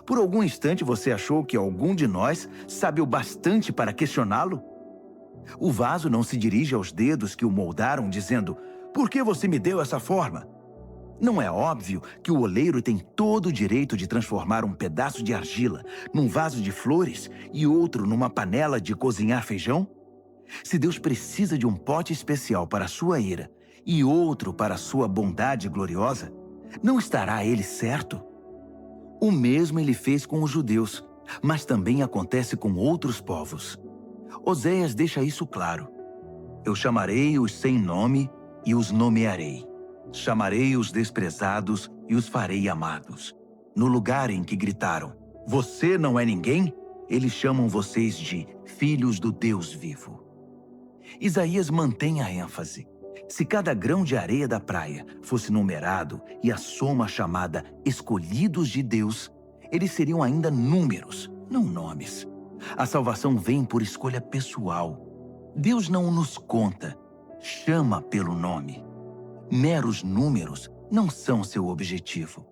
Speaker 1: Por algum instante você achou que algum de nós sabe o bastante para questioná-lo? O vaso não se dirige aos dedos que o moldaram dizendo: por que você me deu essa forma? Não é óbvio que o oleiro tem todo o direito de transformar um pedaço de argila num vaso de flores e outro numa panela de cozinhar feijão? Se Deus precisa de um pote especial para a sua ira e outro para a sua bondade gloriosa, não estará ele certo? O mesmo ele fez com os judeus, mas também acontece com outros povos. Oséias deixa isso claro: eu chamarei os sem nome e os nomearei. Chamarei os desprezados e os farei amados. No lugar em que gritaram: você não é ninguém, eles chamam vocês de filhos do Deus vivo. Isaías mantém a ênfase. Se cada grão de areia da praia fosse numerado e a soma chamada escolhidos de Deus, eles seriam ainda números, não nomes. A salvação vem por escolha pessoal. Deus não nos conta, chama pelo nome. Meros números não são seu objetivo.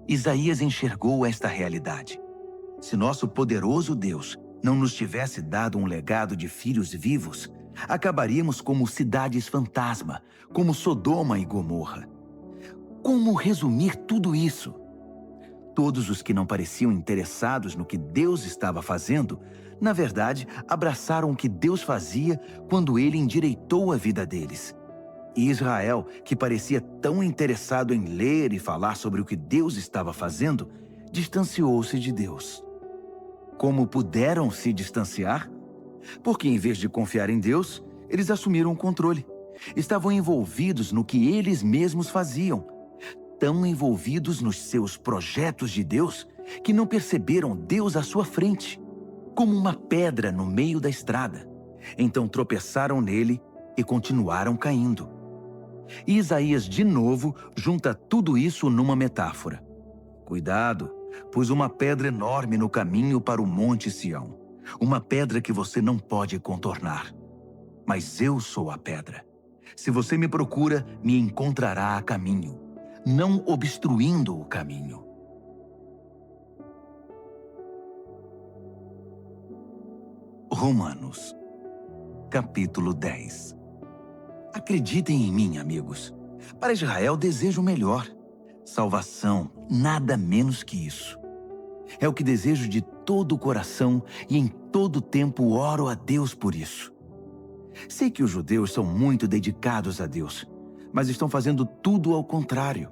Speaker 1: Isaías enxergou esta realidade. Se nosso poderoso Deus não nos tivesse dado um legado de filhos vivos, acabaríamos como cidades fantasma, como Sodoma e Gomorra. Como resumir tudo isso? Todos os que não pareciam interessados no que Deus estava fazendo, na verdade, abraçaram o que Deus fazia quando ele endireitou a vida deles. E Israel, que parecia tão interessado em ler e falar sobre o que Deus estava fazendo, distanciou-se de Deus. Como puderam se distanciar? Porque, em vez de confiar em Deus, eles assumiram o controle. Estavam envolvidos no que eles mesmos faziam. Tão envolvidos nos seus projetos de Deus, que não perceberam Deus à sua frente, como uma pedra no meio da estrada. Então tropeçaram nele e continuaram caindo. E Isaías, de novo, junta tudo isso numa metáfora. Cuidado, pus uma pedra enorme no caminho para o Monte Sião. Uma pedra que você não pode contornar. Mas eu sou a pedra. Se você me procura, me encontrará a caminho, não obstruindo o caminho. Romanos, capítulo 10. Acreditem em mim, amigos. Para Israel desejo o melhor. Salvação, nada menos que isso. É o que desejo de todo o coração e em todo tempo oro a Deus por isso. Sei que os judeus são muito dedicados a Deus, mas estão fazendo tudo ao contrário.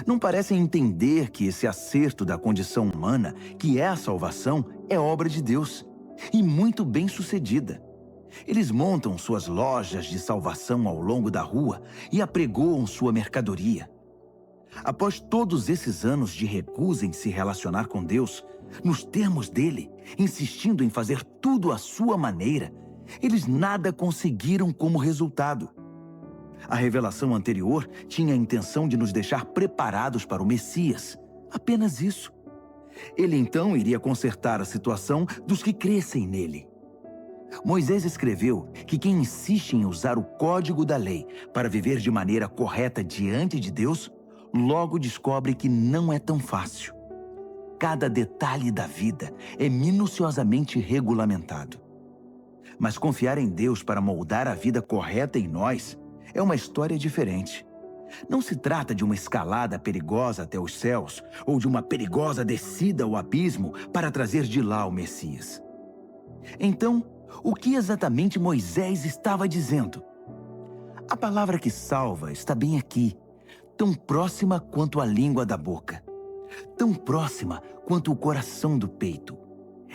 Speaker 1: Não parecem entender que esse acerto da condição humana, que é a salvação, é obra de Deus, e muito bem sucedida. Eles montam suas lojas de salvação ao longo da rua e apregoam sua mercadoria. Após todos esses anos de recusa em se relacionar com Deus, nos termos dele, insistindo em fazer tudo à sua maneira, eles nada conseguiram como resultado. A revelação anterior tinha a intenção de nos deixar preparados para o Messias. Apenas isso. Ele então iria consertar a situação dos que crescem nele. Moisés escreveu que quem insiste em usar o código da lei para viver de maneira correta diante de Deus, logo descobre que não é tão fácil. Cada detalhe da vida é minuciosamente regulamentado. Mas confiar em Deus para moldar a vida correta em nós é uma história diferente. Não se trata de uma escalada perigosa até os céus ou de uma perigosa descida ao abismo para trazer de lá o Messias. Então, o que exatamente Moisés estava dizendo? A palavra que salva está bem aqui, tão próxima quanto a língua da boca, tão próxima quanto o coração do peito.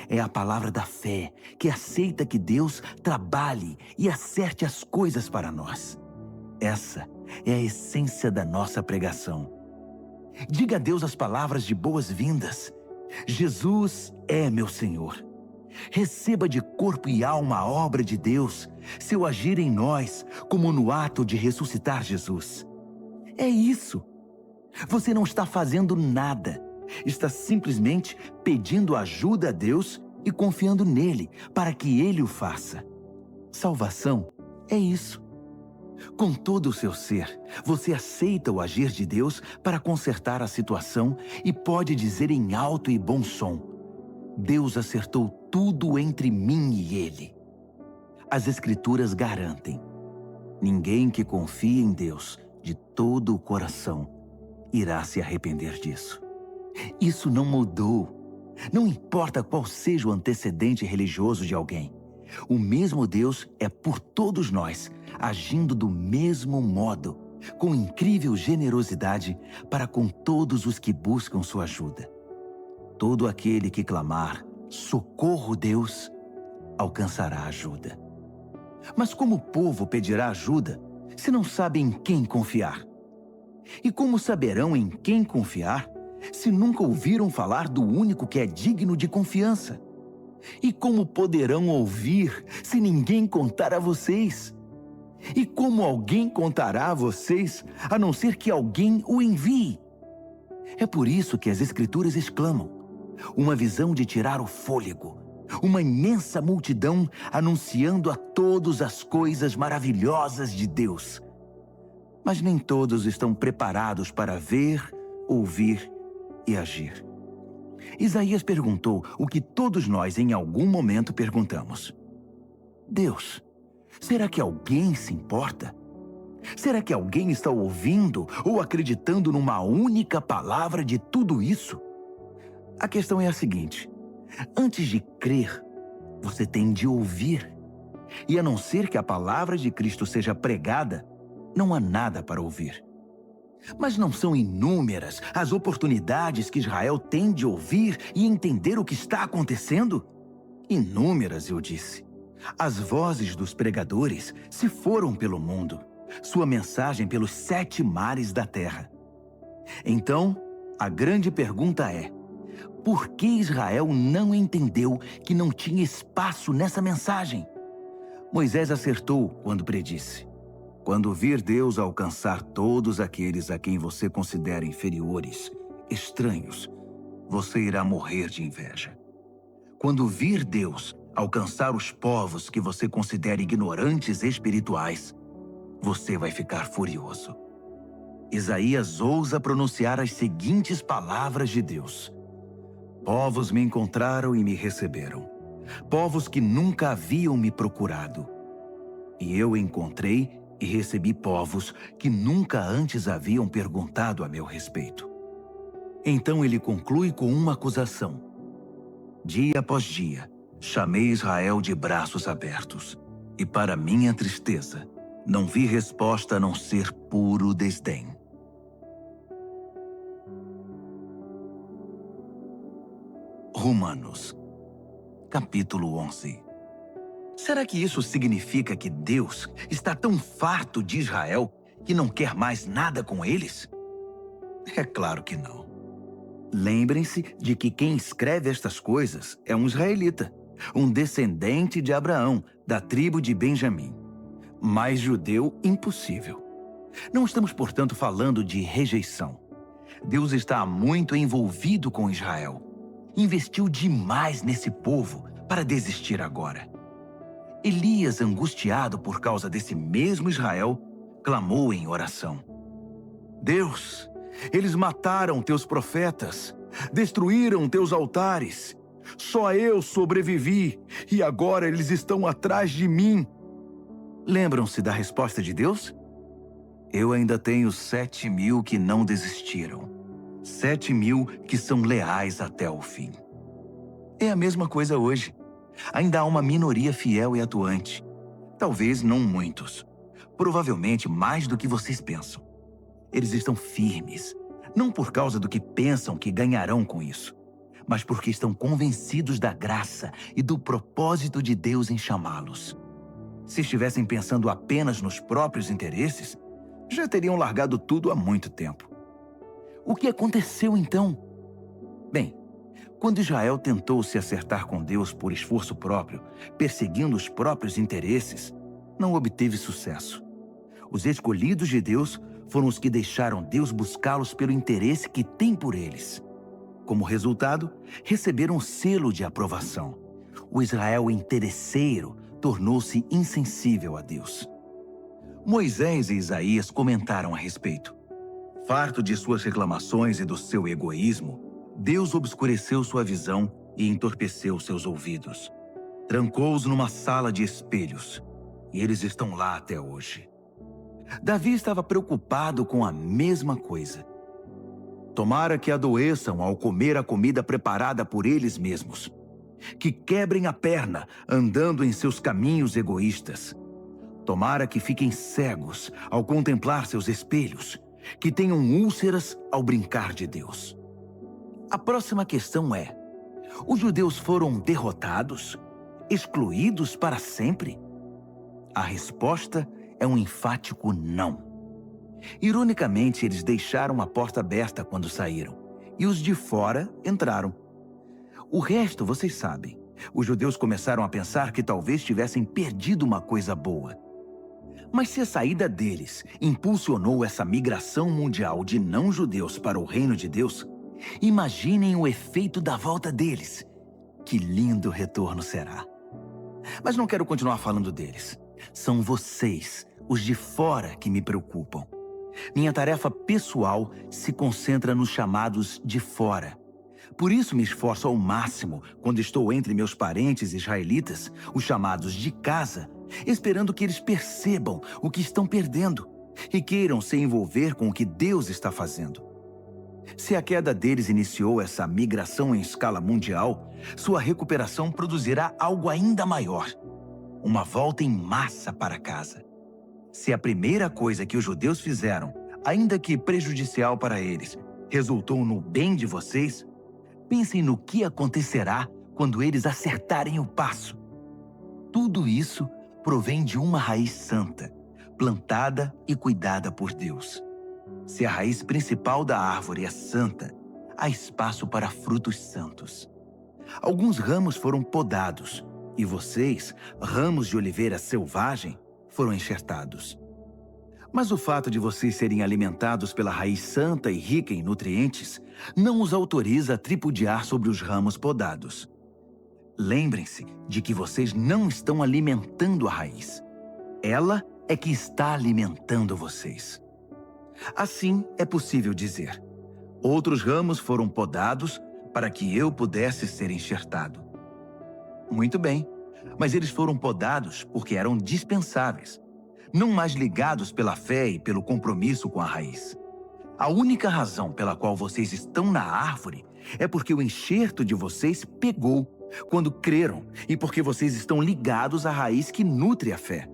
Speaker 1: É a palavra da fé, que aceita que Deus trabalhe e acerte as coisas para nós. Essa é a essência da nossa pregação. Diga a Deus as palavras de boas-vindas. Jesus é meu Senhor. Receba de corpo e alma a obra de Deus, seu agir em nós, como no ato de ressuscitar Jesus. É isso. Você não está fazendo nada. Está simplesmente pedindo ajuda a Deus e confiando nele para que ele o faça. Salvação é isso. Com todo o seu ser, você aceita o agir de Deus para consertar a situação e pode dizer em alto e bom som: Deus acertou tudo entre mim e ele. As Escrituras garantem: ninguém que confia em Deus de todo o coração irá se arrepender disso. Isso não mudou. Não importa qual seja o antecedente religioso de alguém. O mesmo Deus é por todos nós, agindo do mesmo modo, com incrível generosidade para com todos os que buscam sua ajuda. Todo aquele que clamar, socorro Deus, alcançará ajuda. Mas como o povo pedirá ajuda se não sabe em quem confiar? E como saberão em quem confiar se nunca ouviram falar do único que é digno de confiança? E como poderão ouvir se ninguém contar a vocês? E como alguém contará a vocês, a não ser que alguém o envie? É por isso que as Escrituras exclamam: uma visão de tirar o fôlego, uma imensa multidão anunciando a todos as coisas maravilhosas de Deus. Mas nem todos estão preparados para ver, ouvir e agir. Isaías perguntou o que todos nós em algum momento perguntamos: Deus, será que alguém se importa? Será que alguém está ouvindo ou acreditando numa única palavra de tudo isso? A questão é a seguinte: antes de crer, você tem de ouvir. E a não ser que a palavra de Cristo seja pregada, não há nada para ouvir. Mas não são inúmeras as oportunidades que Israel tem de ouvir e entender o que está acontecendo? Inúmeras, eu disse. As vozes dos pregadores se foram pelo mundo, sua mensagem pelos 7 mares da terra. Então, a grande pergunta é: por que Israel não entendeu que não tinha espaço nessa mensagem? Moisés acertou quando predisse: Quando vir Deus alcançar todos aqueles a quem você considera inferiores, estranhos, você irá morrer de inveja. Quando vir Deus alcançar os povos que você considera ignorantes espirituais, você vai ficar furioso. Isaías ousa pronunciar as seguintes palavras de Deus: povos me encontraram e me receberam, povos que nunca haviam me procurado. E eu encontrei e recebi povos que nunca antes haviam perguntado a meu respeito. Então ele conclui com uma acusação. Dia após dia, chamei Israel de braços abertos, e para minha tristeza, não vi resposta a não ser puro desdém. Romanos, capítulo 11. Será que isso significa que Deus está tão farto de Israel que não quer mais nada com eles? É claro que não. Lembrem-se de que quem escreve estas coisas é um israelita, um descendente de Abraão, da tribo de Benjamim. Mais judeu impossível. Não estamos, portanto, falando de rejeição. Deus está muito envolvido com Israel. Investiu demais nesse povo para desistir agora. Elias, angustiado por causa desse mesmo Israel, clamou em oração. Deus, eles mataram teus profetas, destruíram teus altares. Só eu sobrevivi e agora eles estão atrás de mim. Lembram-se da resposta de Deus? Eu ainda tenho 7.000 que não desistiram. 7.000 que são leais até o fim. É a mesma coisa hoje. Ainda há uma minoria fiel e atuante. Talvez não muitos. Provavelmente mais do que vocês pensam. Eles estão firmes, não por causa do que pensam que ganharão com isso, mas porque estão convencidos da graça e do propósito de Deus em chamá-los. Se estivessem pensando apenas nos próprios interesses, já teriam largado tudo há muito tempo. O que aconteceu então? Bem, quando Israel tentou se acertar com Deus por esforço próprio, perseguindo os próprios interesses, não obteve sucesso. Os escolhidos de Deus foram os que deixaram Deus buscá-los pelo interesse que tem por eles. Como resultado, receberam o selo de aprovação. O Israel interesseiro tornou-se insensível a Deus. Moisés e Isaías comentaram a respeito. Farto de suas reclamações e do seu egoísmo, Deus obscureceu sua visão e entorpeceu seus ouvidos. Trancou-os numa sala de espelhos, e eles estão lá até hoje. Davi estava preocupado com a mesma coisa. Tomara que adoeçam ao comer a comida preparada por eles mesmos. Que quebrem a perna andando em seus caminhos egoístas. Tomara que fiquem cegos ao contemplar seus espelhos. Que tenham úlceras ao brincar de Deus. A próxima questão é: os judeus foram derrotados? Excluídos para sempre? A resposta é um enfático não. Ironicamente, eles deixaram a porta aberta quando saíram, e os de fora entraram. O resto, vocês sabem. Os judeus começaram a pensar que talvez tivessem perdido uma coisa boa. Mas se a saída deles impulsionou essa migração mundial de não-judeus para o reino de Deus, imaginem o efeito da volta deles. Que lindo retorno será. Mas não quero continuar falando deles. São vocês, os de fora, que me preocupam. Minha tarefa pessoal se concentra nos chamados de fora. Por isso me esforço ao máximo quando estou entre meus parentes israelitas, os chamados de casa, esperando que eles percebam o que estão perdendo e queiram se envolver com o que Deus está fazendo. Se a queda deles iniciou essa migração em escala mundial, sua recuperação produzirá algo ainda maior. Uma volta em massa para casa. Se a primeira coisa que os judeus fizeram, ainda que prejudicial para eles, resultou no bem de vocês, pensem no que acontecerá quando eles acertarem o passo. Tudo isso provém de uma raiz santa, plantada e cuidada por Deus. Se a raiz principal da árvore é santa, há espaço para frutos santos. Alguns ramos foram podados, e vocês, ramos de oliveira selvagem, foram enxertados. Mas o fato de vocês serem alimentados pela raiz santa e rica em nutrientes não os autoriza a tripudiar sobre os ramos podados. Lembrem-se de que vocês não estão alimentando a raiz. Ela é que está alimentando vocês. Assim é possível dizer: outros ramos foram podados para que eu pudesse ser enxertado. Muito bem, mas eles foram podados porque eram dispensáveis, não mais ligados pela fé e pelo compromisso com a raiz. A única razão pela qual vocês estão na árvore é porque o enxerto de vocês pegou quando creram e porque vocês estão ligados à raiz que nutre a fé.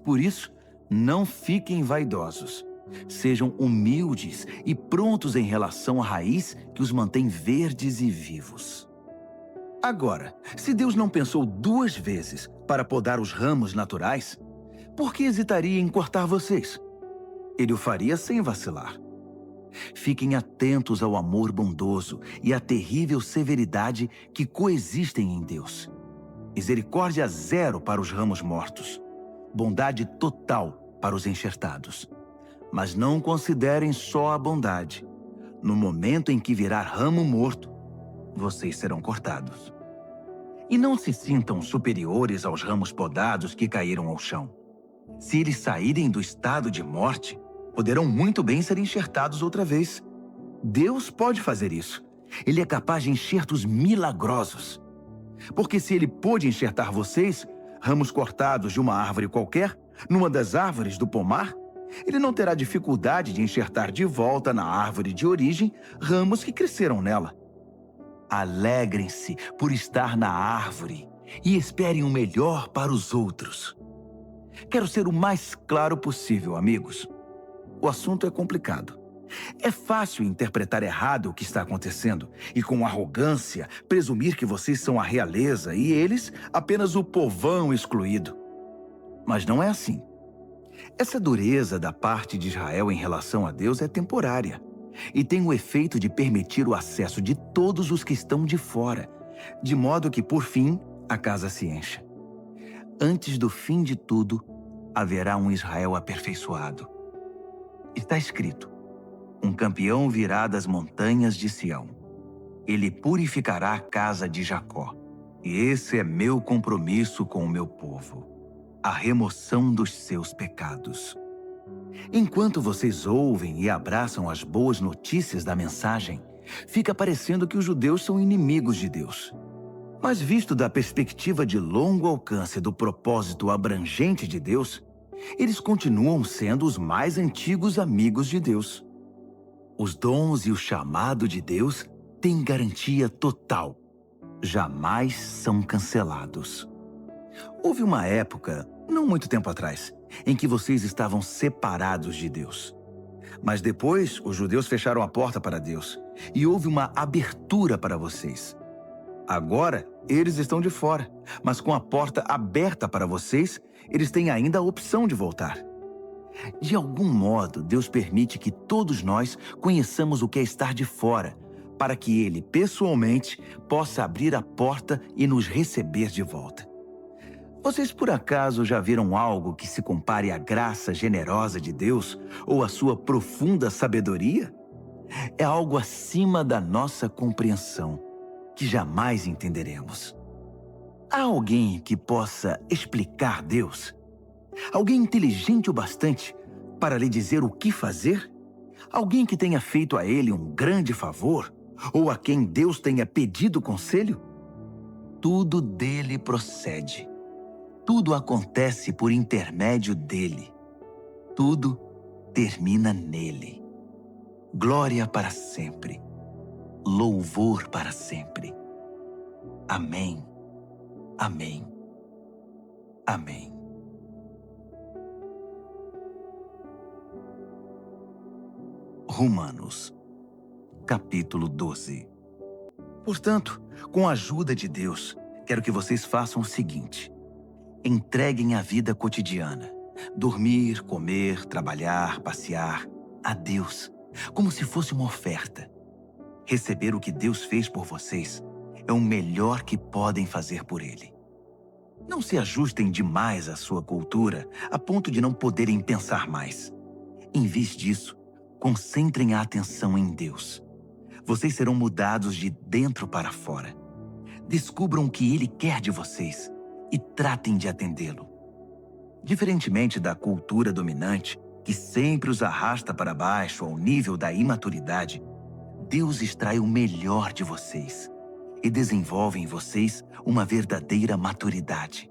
Speaker 1: Por isso, não fiquem vaidosos. Sejam humildes e prontos em relação à raiz que os mantém verdes e vivos. Agora, se Deus não pensou 2 vezes para podar os ramos naturais, por que hesitaria em cortar vocês? Ele o faria sem vacilar. Fiquem atentos ao amor bondoso e à terrível severidade que coexistem em Deus. Misericórdia zero para os ramos mortos. Bondade total para os enxertados. Mas não considerem só a bondade. No momento em que virar ramo morto, vocês serão cortados. E não se sintam superiores aos ramos podados que caíram ao chão. Se eles saírem do estado de morte, poderão muito bem ser enxertados outra vez. Deus pode fazer isso. Ele é capaz de enxertos milagrosos. Porque se ele pôde enxertar vocês, ramos cortados de uma árvore qualquer, numa das árvores do pomar, ele não terá dificuldade de enxertar de volta na árvore de origem ramos que cresceram nela. Alegrem-se por estar na árvore e esperem o melhor para os outros. Quero ser o mais claro possível, amigos. O assunto é complicado. É fácil interpretar errado o que está acontecendo e, com arrogância, presumir que vocês são a realeza e eles apenas o povão excluído. Mas não é assim. Essa dureza da parte de Israel em relação a Deus é temporária e tem o efeito de permitir o acesso de todos os que estão de fora, de modo que, por fim, a casa se encha. Antes do fim de tudo, haverá um Israel aperfeiçoado. Está escrito: um campeão virá das montanhas de Sião. Ele purificará a casa de Jacó. E esse é meu compromisso com o meu povo: a remoção dos seus pecados. Enquanto vocês ouvem e abraçam as boas notícias da mensagem, fica parecendo que os judeus são inimigos de Deus. Mas visto da perspectiva de longo alcance do propósito abrangente de Deus, eles continuam sendo os mais antigos amigos de Deus. Os dons e o chamado de Deus têm garantia total. Jamais são cancelados. Houve uma época, não muito tempo atrás, em que vocês estavam separados de Deus. Mas depois, os judeus fecharam a porta para Deus e houve uma abertura para vocês. Agora, eles estão de fora, mas com a porta aberta para vocês, eles têm ainda a opção de voltar. De algum modo, Deus permite que todos nós conheçamos o que é estar de fora, para que Ele, pessoalmente, possa abrir a porta e nos receber de volta. Vocês, por acaso, já viram algo que se compare à graça generosa de Deus ou à sua profunda sabedoria? É algo acima da nossa compreensão, que jamais entenderemos. Há alguém que possa explicar Deus? Alguém inteligente o bastante para lhe dizer o que fazer? Alguém que tenha feito a ele um grande favor? Ou a quem Deus tenha pedido conselho? Tudo dele procede. Tudo acontece por intermédio dele. Tudo termina nele. Glória para sempre. Louvor para sempre. Amém. Amém. Amém. Romanos, capítulo 12. Portanto, com a ajuda de Deus, quero que vocês façam o seguinte: entreguem a vida cotidiana, dormir, comer, trabalhar, passear, a Deus, como se fosse uma oferta. Receber o que Deus fez por vocês é o melhor que podem fazer por Ele. Não se ajustem demais à sua cultura, a ponto de não poderem pensar mais. Em vez disso, concentrem a atenção em Deus. Vocês serão mudados de dentro para fora. Descubram o que Ele quer de vocês e tratem de atendê-lo. Diferentemente da cultura dominante, que sempre os arrasta para baixo ao nível da imaturidade, Deus extrai o melhor de vocês e desenvolve em vocês uma verdadeira maturidade.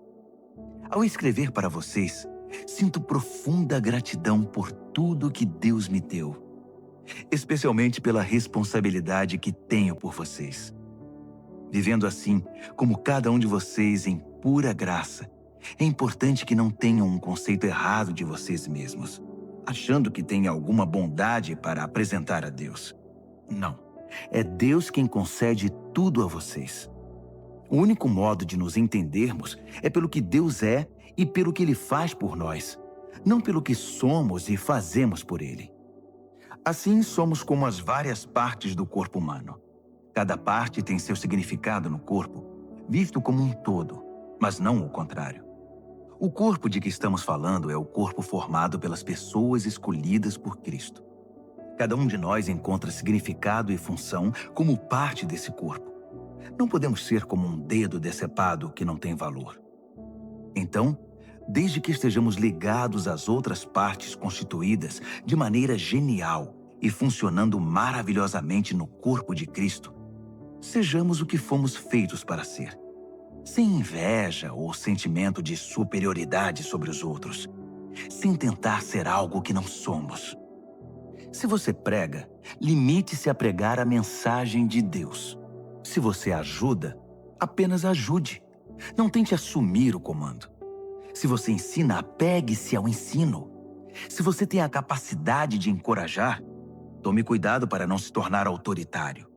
Speaker 1: Ao escrever para vocês, sinto profunda gratidão por tudo que Deus me deu, especialmente pela responsabilidade que tenho por vocês. Vivendo assim, como cada um de vocês em pura graça, é importante que não tenham um conceito errado de vocês mesmos, achando que têm alguma bondade para apresentar a Deus. Não, é Deus quem concede tudo a vocês. O único modo de nos entendermos é pelo que Deus é e pelo que Ele faz por nós, não pelo que somos e fazemos por Ele. Assim, somos como as várias partes do corpo humano. Cada parte tem seu significado no corpo, visto como um todo, mas não o contrário. O corpo de que estamos falando é o corpo formado pelas pessoas escolhidas por Cristo. Cada um de nós encontra significado e função como parte desse corpo. Não podemos ser como um dedo decepado que não tem valor. Então, desde que estejamos ligados às outras partes constituídas de maneira genial e funcionando maravilhosamente no corpo de Cristo, sejamos o que fomos feitos para ser, sem inveja ou sentimento de superioridade sobre os outros, sem tentar ser algo que não somos. Se você prega, limite-se a pregar a mensagem de Deus. Se você ajuda, apenas ajude. Não tente assumir o comando. Se você ensina, apegue-se ao ensino. Se você tem a capacidade de encorajar, tome cuidado para não se tornar autoritário.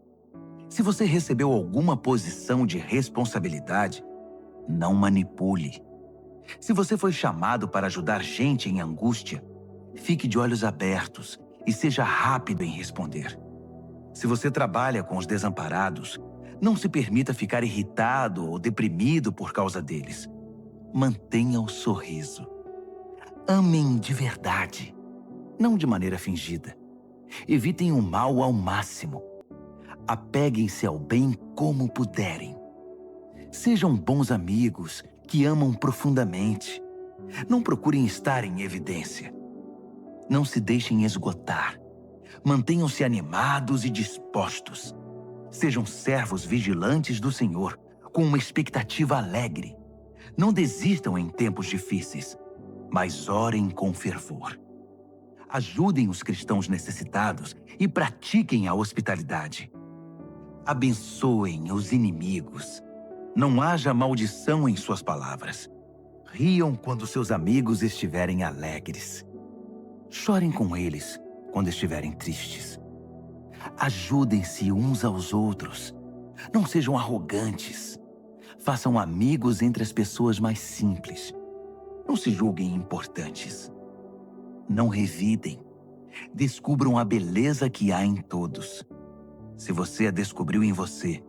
Speaker 1: Se você recebeu alguma posição de responsabilidade, não manipule. Se você foi chamado para ajudar gente em angústia, fique de olhos abertos e seja rápido em responder. Se você trabalha com os desamparados, não se permita ficar irritado ou deprimido por causa deles. Mantenha o sorriso. Amem de verdade, não de maneira fingida. Evitem o mal ao máximo. Apeguem-se ao bem como puderem. Sejam bons amigos que amam profundamente. Não procurem estar em evidência. Não se deixem esgotar. Mantenham-se animados e dispostos. Sejam servos vigilantes do Senhor, com uma expectativa alegre. Não desistam em tempos difíceis, mas orem com fervor. Ajudem os cristãos necessitados e pratiquem a hospitalidade. Abençoem os inimigos. Não haja maldição em suas palavras. Riam quando seus amigos estiverem alegres. Chorem com eles quando estiverem tristes. Ajudem-se uns aos outros. Não sejam arrogantes. Façam amigos entre as pessoas mais simples. Não se julguem importantes. Não revidem. Descubram a beleza que há em todos. Se você a descobriu em você,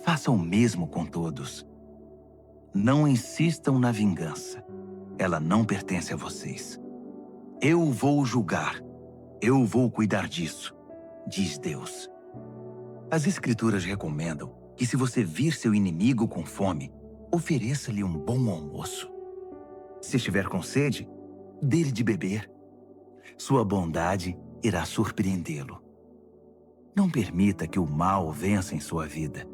Speaker 1: faça o mesmo com todos. Não insistam na vingança. Ela não pertence a vocês. Eu vou julgar. Eu vou cuidar disso, diz Deus. As Escrituras recomendam que se você vir seu inimigo com fome, ofereça-lhe um bom almoço. Se estiver com sede, dê-lhe de beber. Sua bondade irá surpreendê-lo. Não permita que o mal vença em sua vida,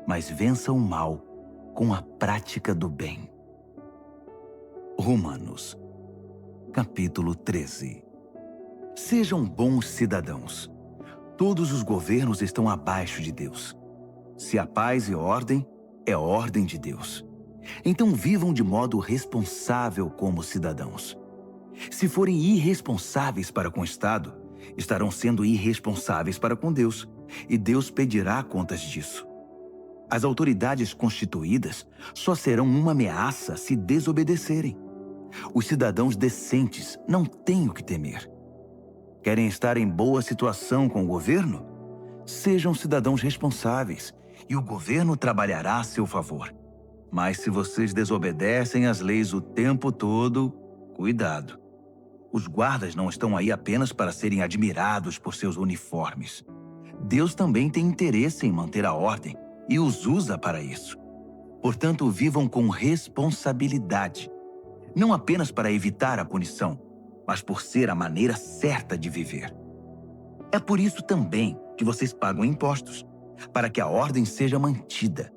Speaker 1: mas vença o mal com a prática do bem. Romanos, capítulo 13. Sejam bons cidadãos. Todos os governos estão abaixo de Deus. Se há paz e ordem, é ordem de Deus. Então vivam de modo responsável como cidadãos. Se forem irresponsáveis para com o Estado, estarão sendo irresponsáveis para com Deus, e Deus pedirá contas disso. As autoridades constituídas só serão uma ameaça se desobedecerem. Os cidadãos decentes não têm o que temer. Querem estar em boa situação com o governo? Sejam cidadãos responsáveis, e o governo trabalhará a seu favor. Mas se vocês desobedecem às leis o tempo todo, cuidado. Os guardas não estão aí apenas para serem admirados por seus uniformes. Deus também tem interesse em manter a ordem e os usa para isso. Portanto, vivam com responsabilidade, não apenas para evitar a punição, mas por ser a maneira certa de viver. É por isso também que vocês pagam impostos, para que a ordem seja mantida.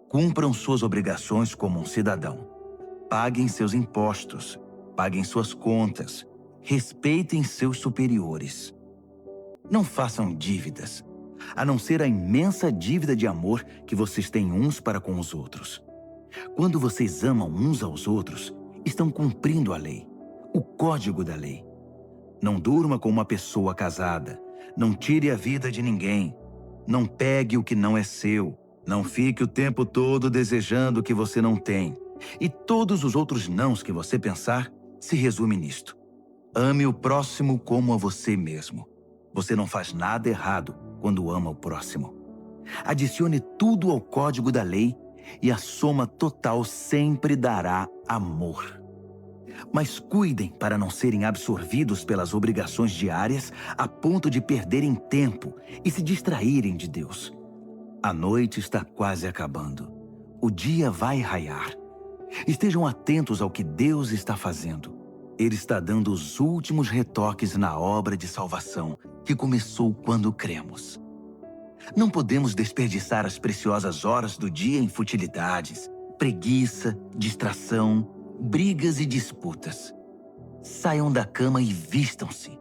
Speaker 1: Cumpram suas obrigações como um cidadão. Paguem seus impostos, paguem suas contas, respeitem seus superiores. Não façam dívidas, a não ser a imensa dívida de amor que vocês têm uns para com os outros. Quando vocês amam uns aos outros, estão cumprindo a lei, o código da lei. Não durma com uma pessoa casada, não tire a vida de ninguém, não pegue o que não é seu, não fique o tempo todo desejando o que você não tem. E todos os outros nãos que você pensar se resume nisto. Ame o próximo como a você mesmo. Você não faz nada errado quando ama o próximo. Adicione tudo ao código da lei e a soma total sempre dará amor. Mas cuidem para não serem absorvidos pelas obrigações diárias a ponto de perderem tempo e se distraírem de Deus. A noite está quase acabando. O dia vai raiar. Estejam atentos ao que Deus está fazendo. Ele está dando os últimos retoques na obra de salvação que começou quando cremos. Não podemos desperdiçar as preciosas horas do dia em futilidades, preguiça, distração, brigas e disputas. Saiam da cama e vistam-se.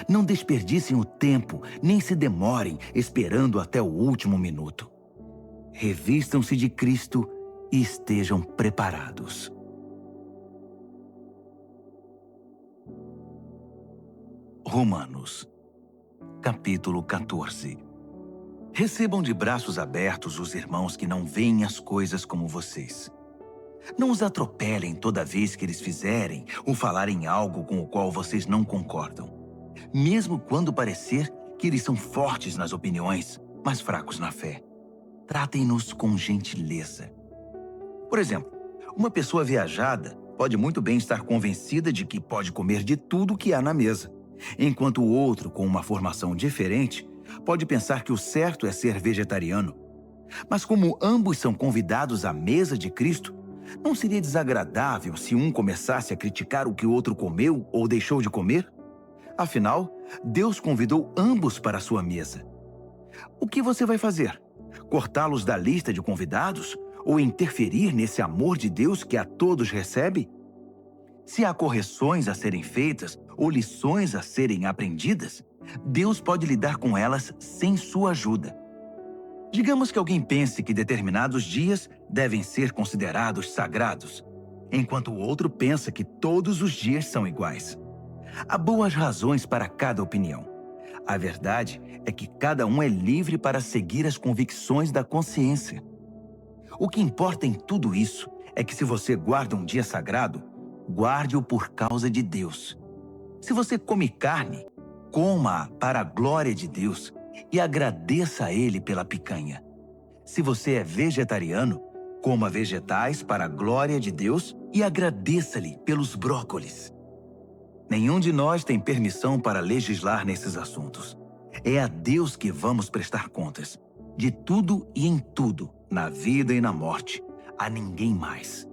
Speaker 1: Não desperdicem o tempo, nem se demorem esperando até o último minuto. Revistam-se de Cristo e estejam preparados. Romanos, capítulo 14. Recebam de braços abertos os irmãos que não veem as coisas como vocês. Não os atropelem toda vez que eles fizerem ou falarem algo com o qual vocês não concordam, mesmo quando parecer que eles são fortes nas opiniões, mas fracos na fé. Tratem-nos com gentileza. Por exemplo, uma pessoa viajada pode muito bem estar convencida de que pode comer de tudo que há na mesa, enquanto o outro, com uma formação diferente, pode pensar que o certo é ser vegetariano. Mas como ambos são convidados à mesa de Cristo, não seria desagradável se um começasse a criticar o que o outro comeu ou deixou de comer? Afinal, Deus convidou ambos para a sua mesa. O que você vai fazer? Cortá-los da lista de convidados? Ou interferir nesse amor de Deus que a todos recebe? Se há correções a serem feitas ou lições a serem aprendidas, Deus pode lidar com elas sem sua ajuda. Digamos que alguém pense que determinados dias devem ser considerados sagrados, enquanto o outro pensa que todos os dias são iguais. Há boas razões para cada opinião. A verdade é que cada um é livre para seguir as convicções da consciência. O que importa em tudo isso é que se você guarda um dia sagrado, guarde-o por causa de Deus. Se você come carne, coma-a para a glória de Deus e agradeça a Ele pela picanha. Se você é vegetariano, coma vegetais para a glória de Deus e agradeça-lhe pelos brócolis. Nenhum de nós tem permissão para legislar nesses assuntos. É a Deus que vamos prestar contas, de tudo e em tudo, na vida e na morte, a ninguém mais.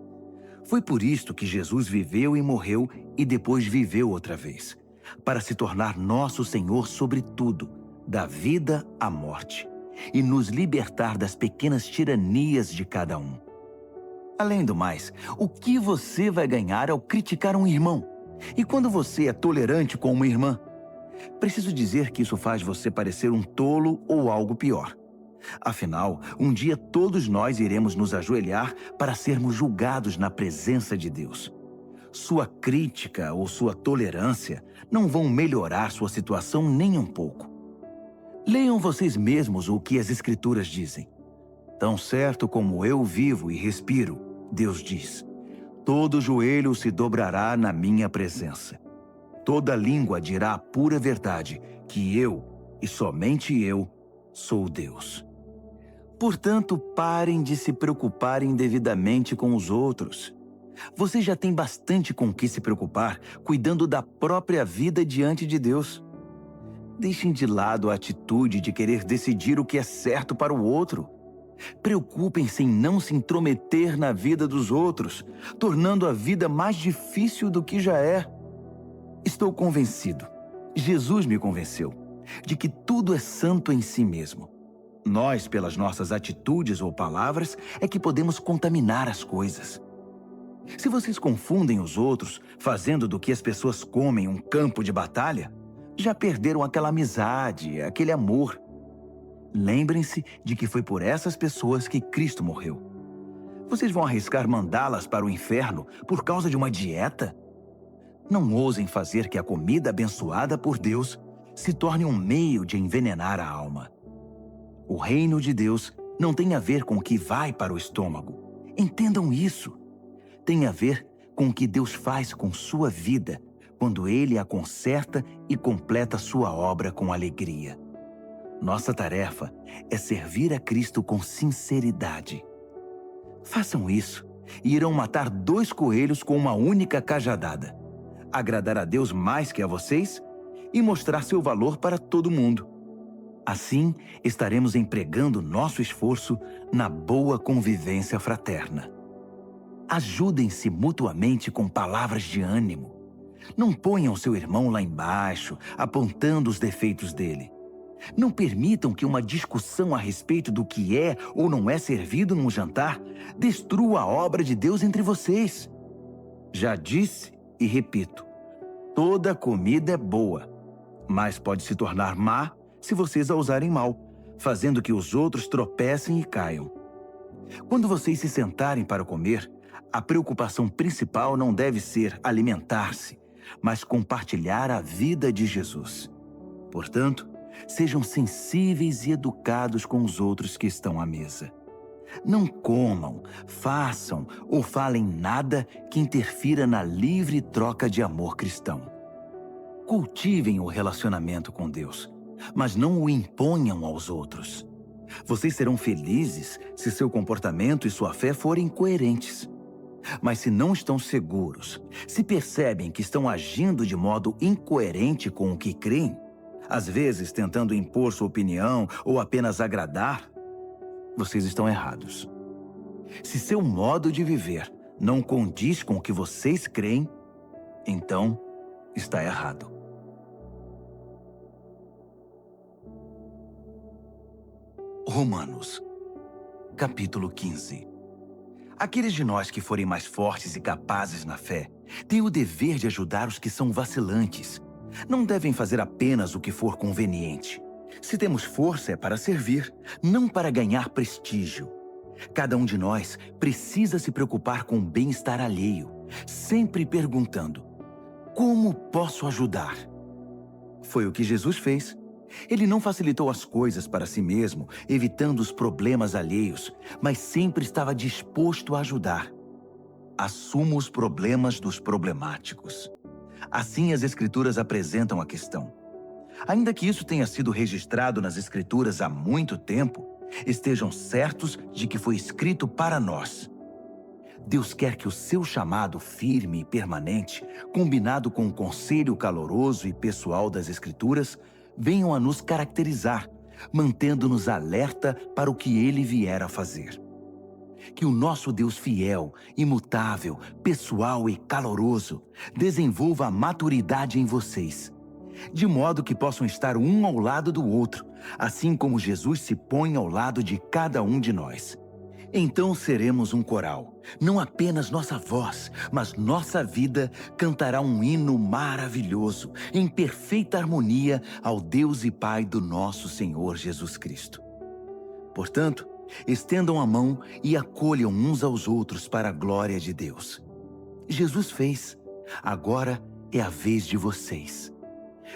Speaker 1: Foi por isto que Jesus viveu e morreu e depois viveu outra vez, para se tornar nosso Senhor sobre tudo, da vida à morte, e nos libertar das pequenas tiranias de cada um. Além do mais, o que você vai ganhar ao criticar um irmão? E quando você é tolerante com uma irmã? Preciso dizer que isso faz você parecer um tolo ou algo pior. Afinal, um dia todos nós iremos nos ajoelhar para sermos julgados na presença de Deus. Sua crítica ou sua tolerância não vão melhorar sua situação nem um pouco. Leiam vocês mesmos o que as Escrituras dizem. Tão certo como eu vivo e respiro, Deus diz, todo joelho se dobrará na minha presença. Toda língua dirá a pura verdade, que eu, e somente eu, sou Deus. Portanto, parem de se preocupar indevidamente com os outros. Você já tem bastante com o que se preocupar, cuidando da própria vida diante de Deus. Deixem de lado a atitude de querer decidir o que é certo para o outro. Preocupem-se em não se intrometer na vida dos outros, tornando a vida mais difícil do que já é. Estou convencido, Jesus me convenceu, de que tudo é santo em si mesmo. Nós, pelas nossas atitudes ou palavras, é que podemos contaminar as coisas. Se vocês confundem os outros, fazendo do que as pessoas comem um campo de batalha, já perderam aquela amizade, aquele amor. Lembrem-se de que foi por essas pessoas que Cristo morreu. Vocês vão arriscar mandá-las para o inferno por causa de uma dieta? Não ousem fazer que a comida abençoada por Deus se torne um meio de envenenar a alma. O reino de Deus não tem a ver com o que vai para o estômago. Entendam isso. Tem a ver com o que Deus faz com sua vida quando Ele a conserta e completa sua obra com alegria. Nossa tarefa é servir a Cristo com sinceridade. Façam isso e irão matar 2 coelhos com uma única cajadada. Agradar a Deus mais que a vocês e mostrar seu valor para todo mundo. Assim, estaremos empregando nosso esforço na boa convivência fraterna. Ajudem-se mutuamente com palavras de ânimo. Não ponham seu irmão lá embaixo, apontando os defeitos dele. Não permitam que uma discussão a respeito do que é ou não é servido num jantar destrua a obra de Deus entre vocês. Já disse e repito, toda comida é boa, mas pode se tornar má se vocês a usarem mal, fazendo que os outros tropecem e caiam. Quando vocês se sentarem para comer, a preocupação principal não deve ser alimentar-se, mas compartilhar a vida de Jesus. Portanto, sejam sensíveis e educados com os outros que estão à mesa. Não comam, façam ou falem nada que interfira na livre troca de amor cristão. Cultivem o relacionamento com Deus, mas não o imponham aos outros. Vocês serão felizes se seu comportamento e sua fé forem coerentes. Mas se não estão seguros, se percebem que estão agindo de modo incoerente com o que creem, às vezes tentando impor sua opinião ou apenas agradar, vocês estão errados. Se seu modo de viver não condiz com o que vocês creem, então está errado. Romanos, capítulo 15. Aqueles de nós que forem mais fortes e capazes na fé têm o dever de ajudar os que são vacilantes. Não devem fazer apenas o que for conveniente. Se temos força é para servir, não para ganhar prestígio. Cada um de nós precisa se preocupar com o bem-estar alheio, sempre perguntando: como posso ajudar? Foi o que Jesus fez. Ele não facilitou as coisas para si mesmo, evitando os problemas alheios, mas sempre estava disposto a ajudar. Assuma os problemas dos problemáticos. Assim as Escrituras apresentam a questão. Ainda que isso tenha sido registrado nas Escrituras há muito tempo, estejam certos de que foi escrito para nós. Deus quer que o seu chamado firme e permanente, combinado com o conselho caloroso e pessoal das Escrituras, venham a nos caracterizar, mantendo-nos alerta para o que Ele vier a fazer. Que o nosso Deus fiel, imutável, pessoal e caloroso desenvolva a maturidade em vocês, de modo que possam estar um ao lado do outro, assim como Jesus se põe ao lado de cada um de nós. Então seremos um coral. Não apenas nossa voz, mas nossa vida cantará um hino maravilhoso, em perfeita harmonia ao Deus e Pai do nosso Senhor Jesus Cristo. Portanto, estendam a mão e acolham uns aos outros para a glória de Deus. Jesus fez. Agora é a vez de vocês.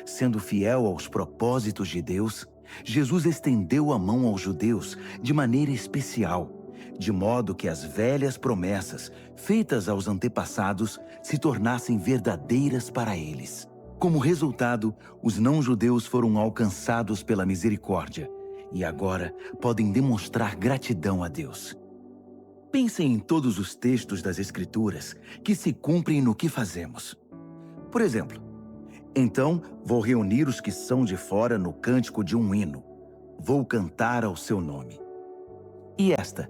Speaker 1: Sendo fiel aos propósitos de Deus, Jesus estendeu a mão aos judeus de maneira especial, de modo que as velhas promessas feitas aos antepassados se tornassem verdadeiras para eles. Como resultado, os não-judeus foram alcançados pela misericórdia, e agora podem demonstrar gratidão a Deus. Pensem em todos os textos das Escrituras que se cumprem no que fazemos. Por exemplo, então vou reunir os que são de fora no cântico de um hino. Vou cantar ao seu nome. E esta: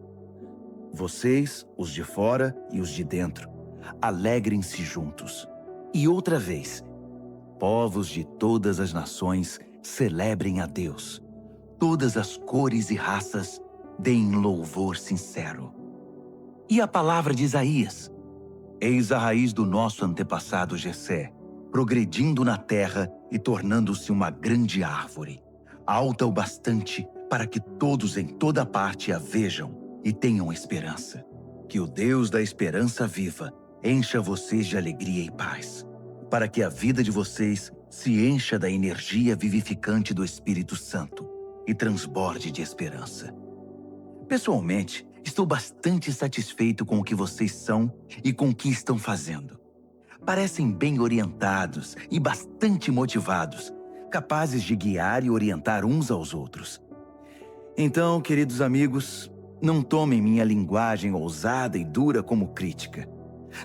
Speaker 1: vocês, os de fora e os de dentro, alegrem-se juntos. E outra vez: povos de todas as nações, celebrem a Deus. Todas as cores e raças, deem louvor sincero. E a palavra de Isaías: eis a raiz do nosso antepassado Jessé, progredindo na terra e tornando-se uma grande árvore, alta o bastante para que todos em toda parte a vejam e tenham esperança. Que o Deus da esperança viva encha vocês de alegria e paz, para que a vida de vocês se encha da energia vivificante do Espírito Santo e transborde de esperança. Pessoalmente, estou bastante satisfeito com o que vocês são e com o que estão fazendo. Parecem bem orientados e bastante motivados, capazes de guiar e orientar uns aos outros. Então, queridos amigos, não tomem minha linguagem ousada e dura como crítica.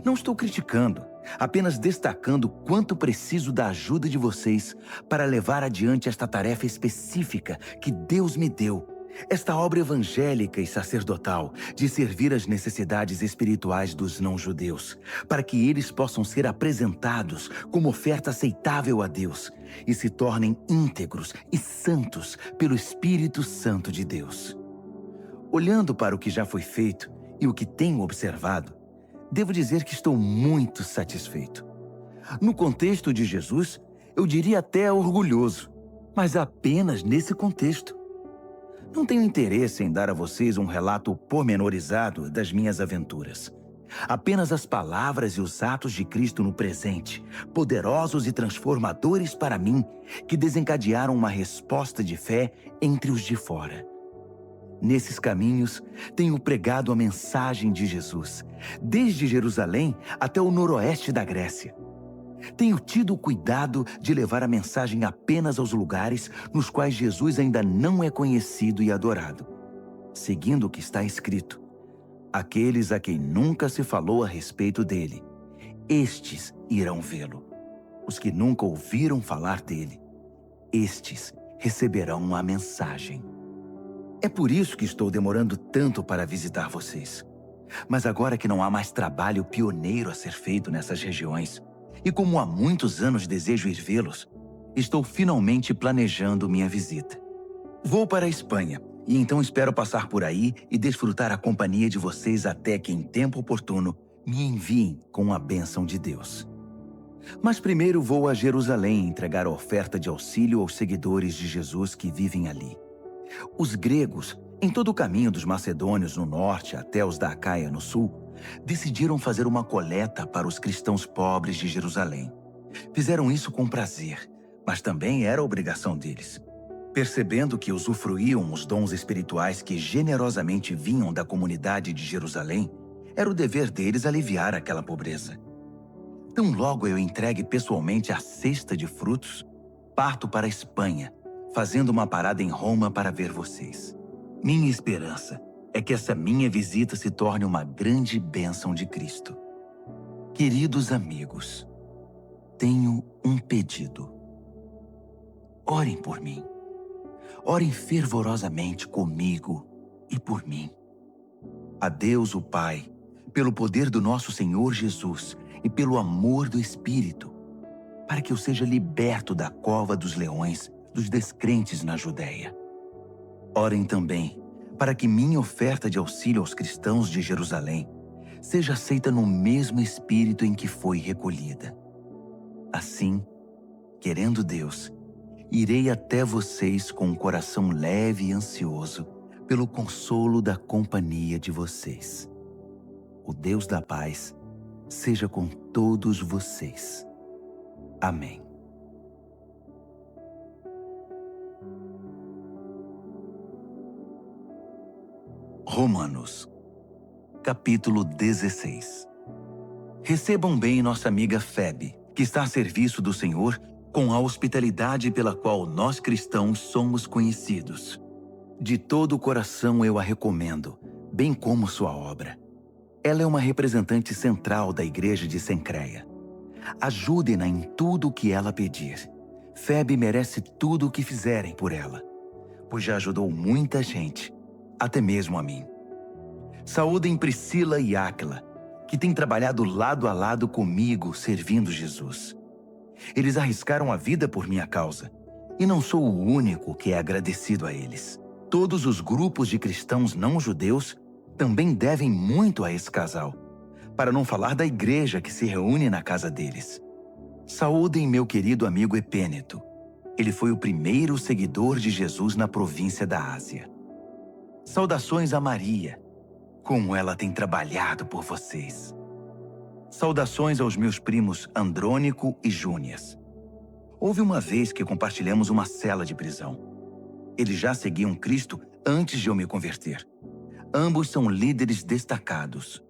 Speaker 1: Não estou criticando, apenas destacando quanto preciso da ajuda de vocês para levar adiante esta tarefa específica que Deus me deu, esta obra evangélica e sacerdotal de servir às necessidades espirituais dos não-judeus, para que eles possam ser apresentados como oferta aceitável a Deus e se tornem íntegros e santos pelo Espírito Santo de Deus. Olhando para o que já foi feito e o que tenho observado, devo dizer que estou muito satisfeito. No contexto de Jesus, eu diria até orgulhoso, mas apenas nesse contexto. Não tenho interesse em dar a vocês um relato pormenorizado das minhas aventuras. Apenas as palavras e os atos de Cristo no presente, poderosos e transformadores para mim, que desencadearam uma resposta de fé entre os de fora. Nesses caminhos, tenho pregado a mensagem de Jesus, desde Jerusalém até o noroeste da Grécia. Tenho tido o cuidado de levar a mensagem apenas aos lugares nos quais Jesus ainda não é conhecido e adorado, seguindo o que está escrito: aqueles a quem nunca se falou a respeito dele, estes irão vê-lo. Os que nunca ouviram falar dele, estes receberão a mensagem. É por isso que estou demorando tanto para visitar vocês. Mas agora que não há mais trabalho pioneiro a ser feito nessas regiões, e como há muitos anos desejo ir vê-los, estou finalmente planejando minha visita. Vou para a Espanha, e então espero passar por aí e desfrutar a companhia de vocês até que, em tempo oportuno, me enviem com a bênção de Deus. Mas primeiro vou a Jerusalém entregar a oferta de auxílio aos seguidores de Jesus que vivem ali. Os gregos, em todo o caminho dos macedônios no norte até os da Acaia no sul, decidiram fazer uma coleta para os cristãos pobres de Jerusalém. Fizeram isso com prazer, mas também era obrigação deles. Percebendo que usufruíam os dons espirituais que generosamente vinham da comunidade de Jerusalém, era o dever deles aliviar aquela pobreza. Tão logo eu entregue pessoalmente a cesta de frutos, parto para a Espanha, fazendo uma parada em Roma para ver vocês. Minha esperança é que essa minha visita se torne uma grande bênção de Cristo. Queridos amigos, tenho um pedido. Orem por mim. Orem fervorosamente comigo e por mim. A Deus, o Pai, pelo poder do nosso Senhor Jesus e pelo amor do Espírito, para que eu seja liberto da cova dos leões dos descrentes na Judéia. Orem também para que minha oferta de auxílio aos cristãos de Jerusalém seja aceita no mesmo espírito em que foi recolhida. Assim, querendo Deus, irei até vocês com um coração leve e ansioso pelo consolo da companhia de vocês. O Deus da paz seja com todos vocês. Amém. Romanos, capítulo 16. Recebam bem nossa amiga Febe, que está a serviço do Senhor, com a hospitalidade pela qual nós cristãos somos conhecidos. De todo o coração eu a recomendo, bem como sua obra. Ela é uma representante central da igreja de Cencreia. Ajudem-na em tudo o que ela pedir. Febe merece tudo o que fizerem por ela, pois já ajudou muita gente, até mesmo a mim. Saúdem Priscila e Áquila, que têm trabalhado lado a lado comigo servindo Jesus. Eles arriscaram a vida por minha causa, e não sou o único que é agradecido a eles. Todos os grupos de cristãos não-judeus também devem muito a esse casal, para não falar da igreja que se reúne na casa deles. Saúdem meu querido amigo Epêneto. Ele foi o primeiro seguidor de Jesus na província da Ásia. Saudações a Maria, como ela tem trabalhado por vocês. Saudações aos meus primos Andrônico e Júnias. Houve uma vez que compartilhamos uma cela de prisão. Eles já seguiam Cristo antes de eu me converter. Ambos são líderes destacados.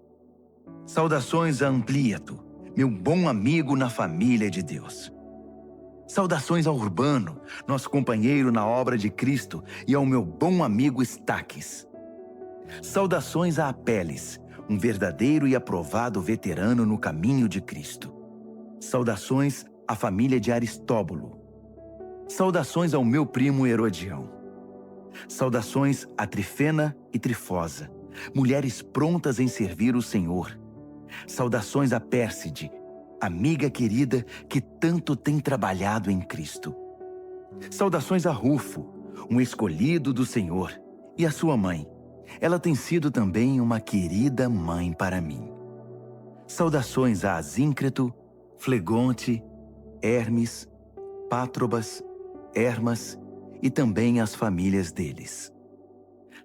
Speaker 1: Saudações a Amplíato, meu bom amigo na família de Deus. Saudações a Urbano, nosso companheiro na obra de Cristo, e ao meu bom amigo Estaques. Saudações a Apeles, um verdadeiro e aprovado veterano no caminho de Cristo. Saudações à família de Aristóbulo. Saudações ao meu primo Herodião. Saudações a Trifena e Trifosa, mulheres prontas em servir o Senhor. Saudações a Pérside, amiga querida que tanto tem trabalhado em Cristo. Saudações a Rufo, um escolhido do Senhor, e a sua mãe. Ela tem sido também uma querida mãe para mim. Saudações a Asíncreto, Flegonte, Hermes, Pátrobas, Hermas e também às famílias deles.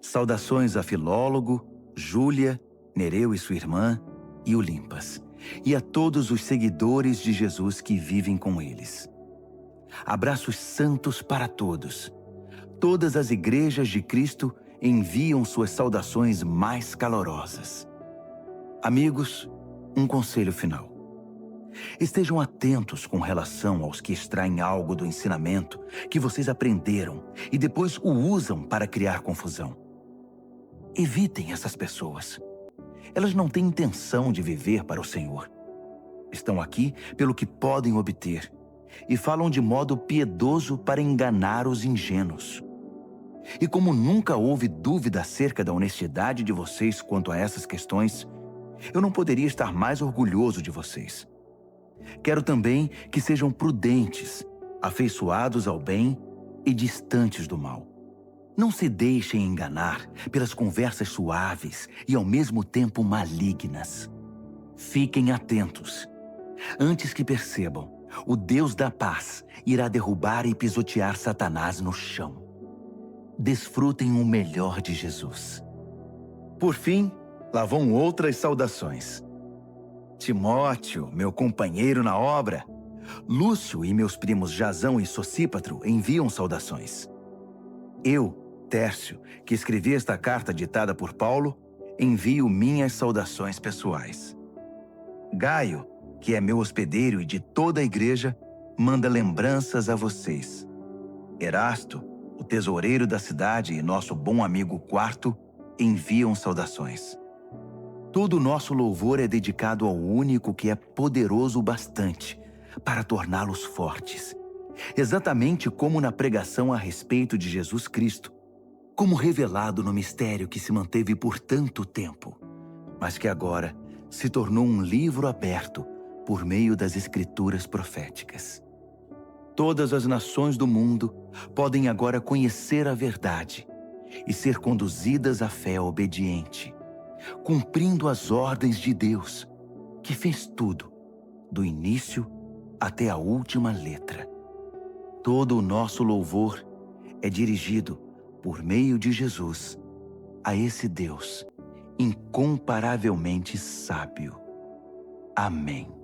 Speaker 1: Saudações a Filólogo, Júlia, Nereu e sua irmã, e Olimpas, e a todos os seguidores de Jesus que vivem com eles. Abraços santos para todos. Todas as igrejas de Cristo enviam suas saudações mais calorosas. Amigos, um conselho final. Estejam atentos com relação aos que extraem algo do ensinamento que vocês aprenderam e depois o usam para criar confusão. Evitem essas pessoas. Elas não têm intenção de viver para o Senhor. Estão aqui pelo que podem obter e falam de modo piedoso para enganar os ingênuos. E como nunca houve dúvida acerca da honestidade de vocês quanto a essas questões, eu não poderia estar mais orgulhoso de vocês. Quero também que sejam prudentes, afeiçoados ao bem e distantes do mal. Não se deixem enganar pelas conversas suaves e ao mesmo tempo malignas. Fiquem atentos. Antes que percebam, o Deus da paz irá derrubar e pisotear Satanás no chão. Desfrutem o melhor de Jesus. Por fim, lá vão outras saudações. Timóteo, meu companheiro na obra, Lúcio e meus primos Jasão e Sosípatro enviam saudações. Eu, Tércio, que escrevi esta carta ditada por Paulo, envio minhas saudações pessoais. Gaio, que é meu hospedeiro e de toda a igreja, manda lembranças a vocês. Erasto, o tesoureiro da cidade e nosso bom amigo Quarto, enviam saudações. Todo o nosso louvor é dedicado ao único que é poderoso o bastante para torná-los fortes, exatamente como na pregação a respeito de Jesus Cristo, como revelado no mistério que se manteve por tanto tempo, mas que agora se tornou um livro aberto por meio das escrituras proféticas. Todas as nações do mundo podem agora conhecer a verdade e ser conduzidas à fé obediente, cumprindo as ordens de Deus, que fez tudo, do início até a última letra. Todo o nosso louvor é dirigido, por meio de Jesus, a esse Deus incomparavelmente sábio. Amém.